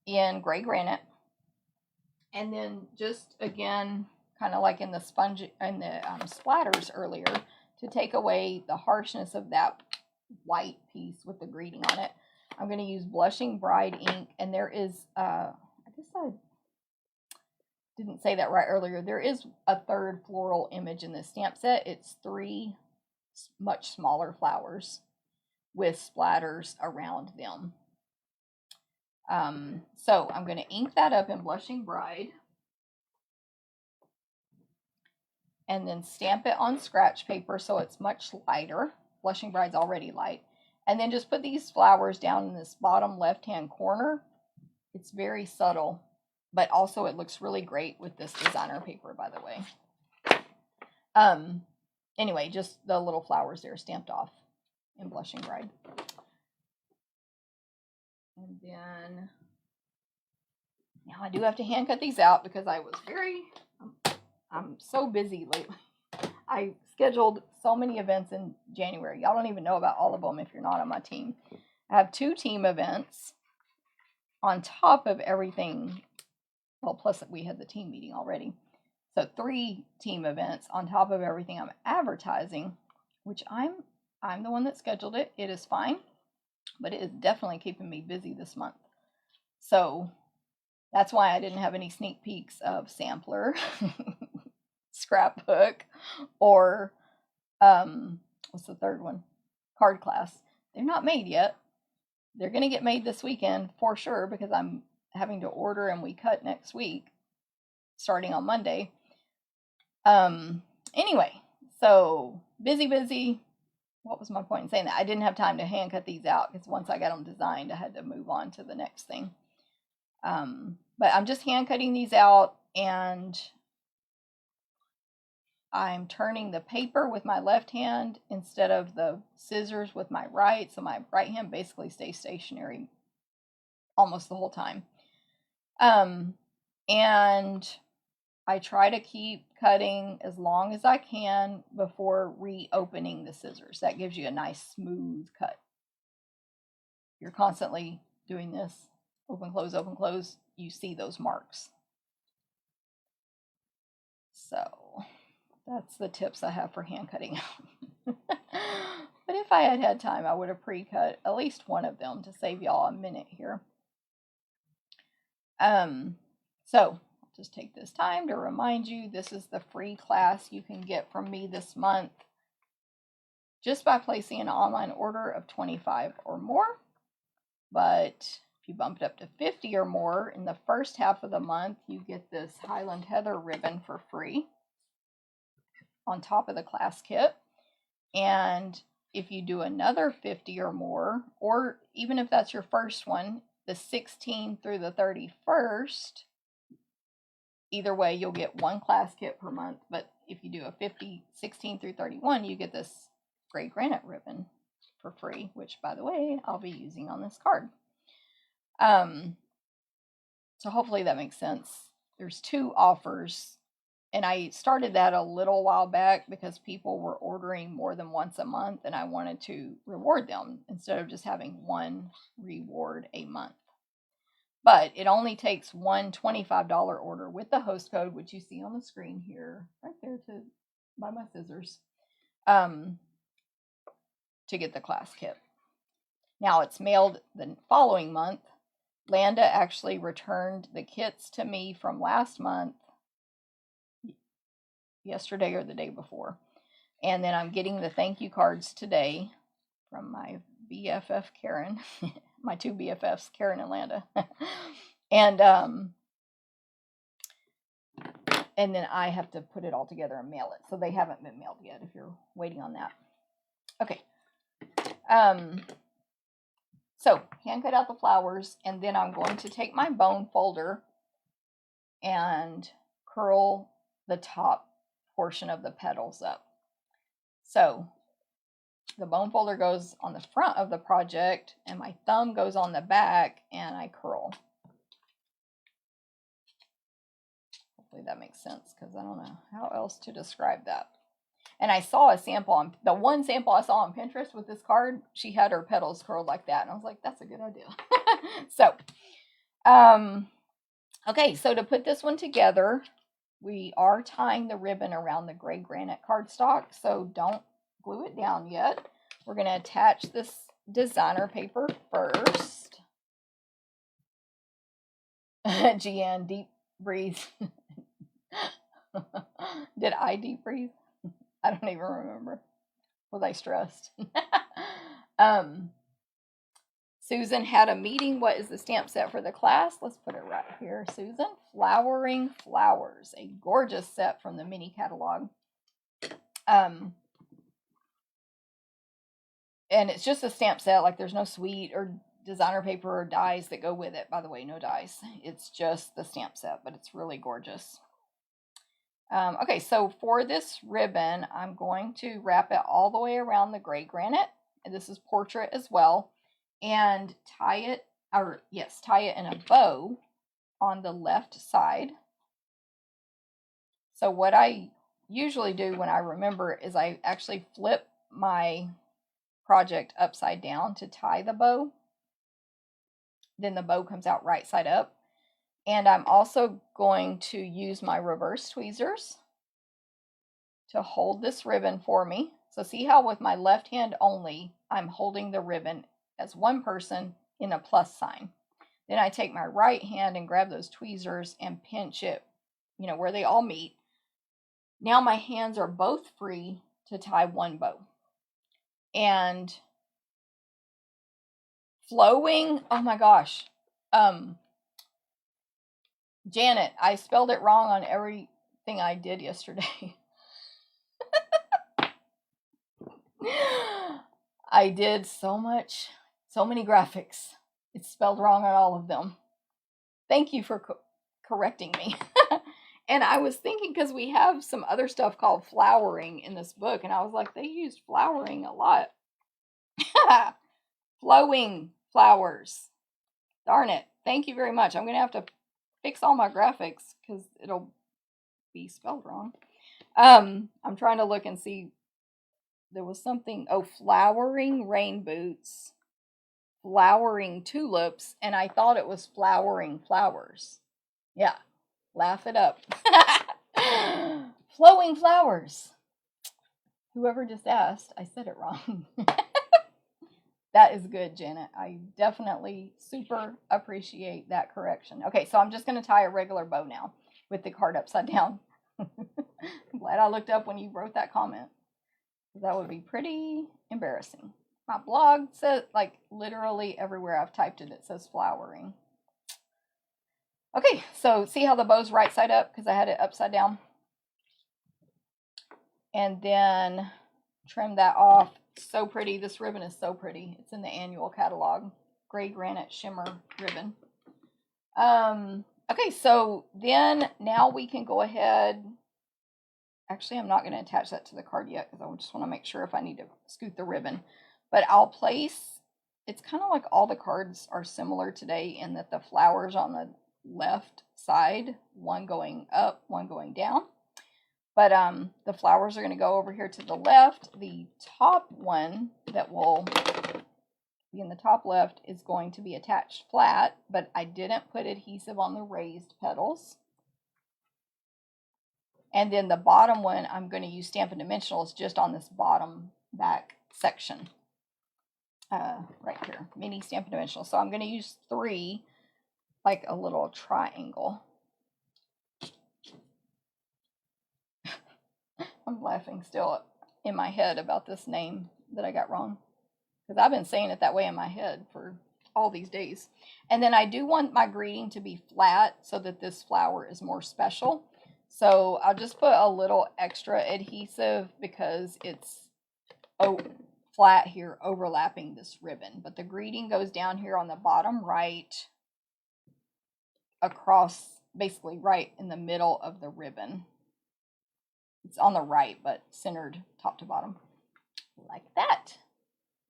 In gray granite. And then just again, kind of like in the sponge and the splatters earlier, to take away the harshness of that white piece with the greeting on it, I'm going to use Blushing Bride ink. And there is, I guess I didn't say that right earlier, there is a third floral image in this stamp set. It's 3 much smaller flowers with splatters around them. So I'm going to ink that up in Blushing Bride and then stamp it on scratch paper so it's much lighter. Blushing Bride's already light. And then just put these flowers down in this bottom left-hand corner. It's very subtle, but also it looks really great with this designer paper, by the way. Anyway, just the little flowers there stamped off in Blushing Bride. And then now I do have to hand cut these out because I was I'm so busy lately. I scheduled so many events in January. Y'all don't even know about all of them if you're not on my team. I have 2 team events on top of everything. Well, plus we had the team meeting already. So 3 team events on top of everything I'm advertising, which I'm the one that scheduled it. It is fine, but it is definitely keeping me busy this month. So that's why I didn't have any sneak peeks of Sampler, Scrapbook, or what's the third one? Card Class. They're not made yet. They're going to get made this weekend for sure because I'm having to order and we cut next week starting on Monday. Anyway, so busy. What was my point in saying that? I didn't have time to hand cut these out because once I got them designed, I had to move on to the next thing. But I'm just hand cutting these out and I'm turning the paper with my left hand instead of the scissors with my right. So my right hand basically stays stationary almost the whole time. And I try to keep cutting as long as I can before reopening the scissors. That gives you a nice smooth cut. You're constantly doing this, open, close, you see those marks. So that's the tips I have for hand cutting. But if I had had time, I would have pre-cut at least one of them to save y'all a minute here. So just take this time to remind you, this is the free class you can get from me this month just by placing an online order of 25 or more. But if you bump it up to 50 or more in the first half of the month, you get this Highland Heather ribbon for free on top of the class kit. And if you do another 50 or more, or even if that's your first one, the 16th through the 31st, either way, you'll get 1 class kit per month. But if you do a 50, 16 through 31, you get this gray granite ribbon for free, which, by the way, I'll be using on this card. So hopefully that makes sense. There's 2 offers, and I started that a little while back because people were ordering more than once a month, and I wanted to reward them instead of just having 1 reward a month. But it only takes 1 $25 order with the host code, which you see on the screen here, right there by my scissors, to get the class kit. Now it's mailed the following month. Landa actually returned the kits to me from last month, yesterday or the day before. And then I'm getting the thank you cards today from my BFF Karen, my 2 BFFs, Karen and Landa. And then I have to put it all together and mail it. So they haven't been mailed yet if you're waiting on that. Okay. So hand cut out the flowers, and then I'm going to take my bone folder and curl the top portion of the petals up. So the bone folder goes on the front of the project and my thumb goes on the back and I curl. Hopefully that makes sense because I don't know how else to describe that. And I saw a sample on the one sample I saw on Pinterest with this card. She had her petals curled like that. And I was like, that's a good idea. So, okay, so to put this one together, we are tying the ribbon around the gray granite cardstock. So don't glue it down yet. We're going to attach this designer paper first. Gian, deep breathe. Did I deep breathe? I don't even remember. Was I stressed? Susan had a meeting. What is the stamp set for the class? Let's put it right here, Susan. Flowering Flowers, a gorgeous set from the mini catalog. And it's just a stamp set. Like there's no suite or designer paper or dies that go with it. By the way, no dies. It's just the stamp set, but it's really gorgeous. Okay, so for this ribbon, I'm going to wrap it all the way around the gray granite. And this is portrait as well. And tie it in a bow on the left side. So what I usually do when I remember is I actually flip my project upside down to tie the bow. Then the bow comes out right side up. And I'm also going to use my reverse tweezers to hold this ribbon for me. So see how with my left hand only, I'm holding the ribbon as one person in a plus sign. Then I take my right hand and grab those tweezers and pinch it, where they all meet. Now my hands are both free to tie one bow. And flowing, oh my gosh. Janet, I spelled it wrong on everything I did yesterday. I did so many graphics. It's spelled wrong on all of them. Thank you for correcting me. And I was thinking, because we have some other stuff called flowering in this book, and I was like, they used flowering a lot. Flowing flowers. Darn it. Thank you very much. I'm going to have to fix all my graphics because it'll be spelled wrong. I'm trying to look and see. There was something. Oh, flowering rain boots, flowering tulips, and I thought it was flowering flowers. Yeah, laugh it up. Flowing flowers. Whoever just asked, I said it wrong. That is good, Janet. I definitely super appreciate that correction. Okay, so I'm just going to tie a regular bow now with the card upside down. I'm glad I looked up when you wrote that comment. That would be pretty embarrassing. My blog says, like, literally everywhere I've typed it, it says flowering. Okay, so see how the bow's right side up because I had it upside down? And then trim that off. So pretty. This ribbon is so pretty. It's in the annual catalog. Gray granite shimmer ribbon. Okay, so then now we can go ahead. Actually, I'm not going to attach that to the card yet because I just want to make sure if I need to scoot the ribbon. But I'll place, it's kind of like all the cards are similar today in that the flowers on the left side, one going up, one going down. But the flowers are going to go over here to the left. The top one that will be in the top left is going to be attached flat, but I didn't put adhesive on the raised petals. And then the bottom one, I'm going to use Stampin' Dimensionals just on this bottom back section. Right here, mini Stampin' Dimensionals. So I'm going to use 3, like a little triangle. I'm laughing still in my head about this name that I got wrong. Because I've been saying it that way in my head for all these days. And then I do want my greeting to be flat so that this flower is more special. So I'll just put a little extra adhesive because it's flat here overlapping this ribbon. But the greeting goes down here on the bottom right across, basically right in the middle of the ribbon. It's on the right, but centered top to bottom, like that.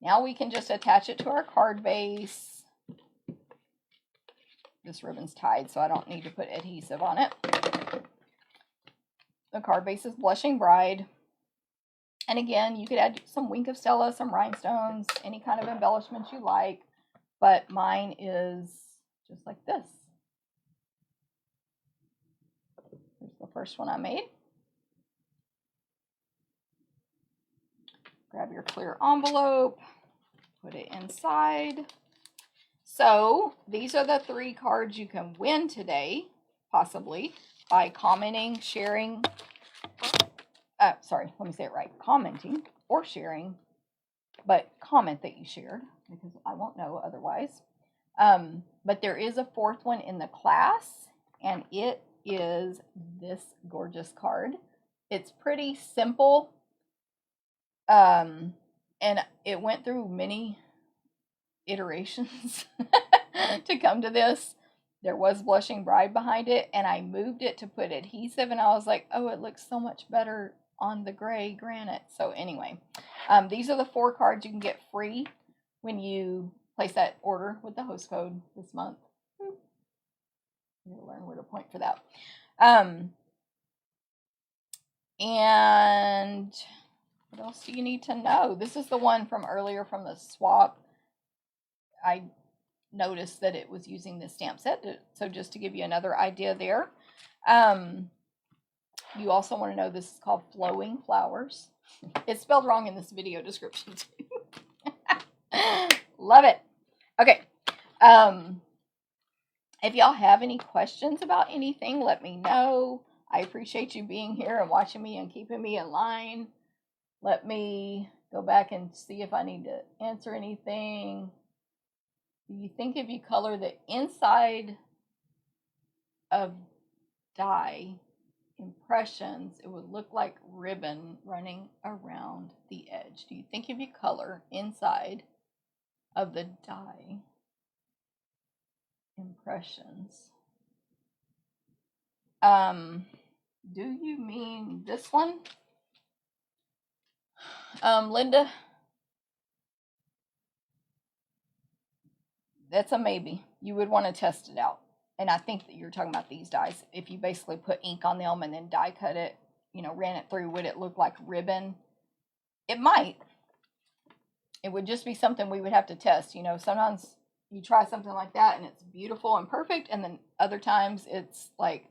Now we can just attach it to our card base. This ribbon's tied, so I don't need to put adhesive on it. The card base is Blushing Bride. And again, you could add some Wink of Stella, some rhinestones, any kind of embellishments you like. But mine is just like this. Here's the first one I made. Grab your clear envelope, put it inside. So these are the 3 cards you can win today, possibly, by commenting, sharing. Sorry, let me say it right. Commenting or sharing, but comment that you shared because I won't know otherwise. But there is a 4th one in the class, and it is this gorgeous card. It's pretty simple, and it went through many iterations to come to this. There was Blushing Bride behind it, and I moved it to put adhesive, and I was like, oh, it looks so much better on the gray granite. So anyway, these are the 4 cards you can get free when you place that order with the host code this month. You'll learn where to point for that. And what else do you need to know? This is the one from earlier from the swap. I noticed that it was using the stamp set, so just to give you another idea there. You also want to know this is called Flowing Flowers. It's spelled wrong in this video description too. Love it. Okay. If y'all have any questions about anything, let me know. I appreciate you being here and watching me and keeping me in line. Let me go back and see if I need to answer anything. Do you think if you color the inside of die impressions, it would look like ribbon running around the edge? Do you think if you color inside of the die impressions, do you mean this one? Linda, that's a maybe. You would want to test it out. And I think that you're talking about these dies. If you basically put ink on them and then die cut it, ran it through, would it look like ribbon? It might. It would just be something we would have to test. Sometimes you try something like that and it's beautiful and perfect. And then other times it's like,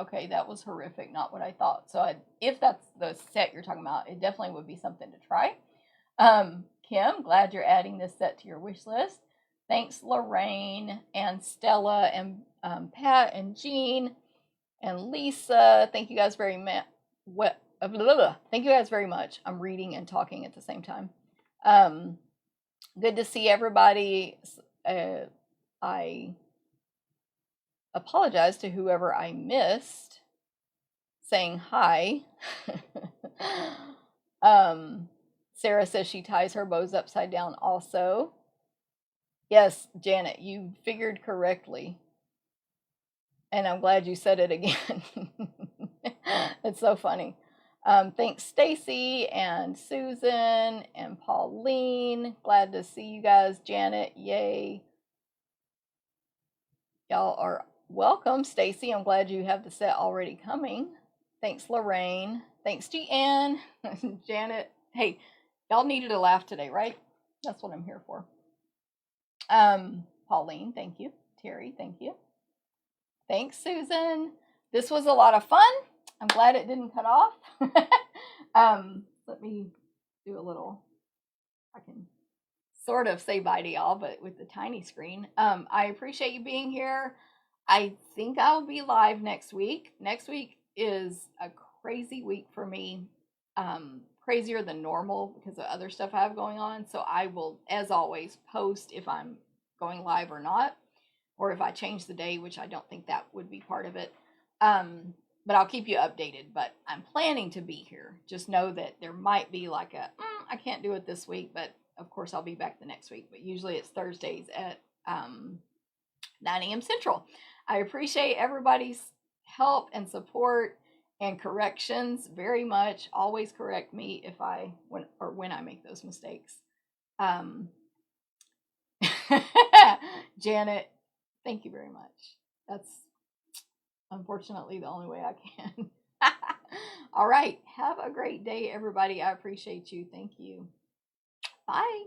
okay, that was horrific, not what I thought. So if that's the set you're talking about, it definitely would be something to try. Kim, glad you're adding this set to your wish list. Thanks, Lorraine and Stella and Pat and Jean and Lisa. Thank you guys very much. Thank you guys very much. I'm reading and talking at the same time. Good to see everybody. I apologize to whoever I missed saying hi. Sarah says she ties her bows upside down also. Yes, Janet, you figured correctly. And I'm glad you said it again. It's so funny. Thanks, Stacy and Susan and Pauline. Glad to see you guys. Janet, yay. Y'all are welcome. Stacy, I'm glad you have the set already coming. Thanks, Lorraine. Thanks, Deanne. Janet. Hey, y'all needed a laugh today, right? That's what I'm here for. Pauline, thank you. Terry, thank you. Thanks, Susan. This was a lot of fun. I'm glad it didn't cut off. Let me do a little, I can sort of say bye to y'all, but with the tiny screen. I appreciate you being here. I think I'll be live next week. Next week is a crazy week for me. Crazier than normal because of other stuff I have going on. So I will, as always, post if I'm going live or not, or if I change the day, which I don't think that would be part of it. But I'll keep you updated. But I'm planning to be here. Just know that there might be like I can't do it this week, but of course I'll be back the next week. But usually it's Thursdays at 9 a.m. Central. I appreciate everybody's help and support. And corrections, very much. Always correct me if when I make those mistakes. Um, Janet, thank you very much. That's unfortunately the only way I can. All right. Have a great day, everybody. I appreciate you. Thank you. Bye.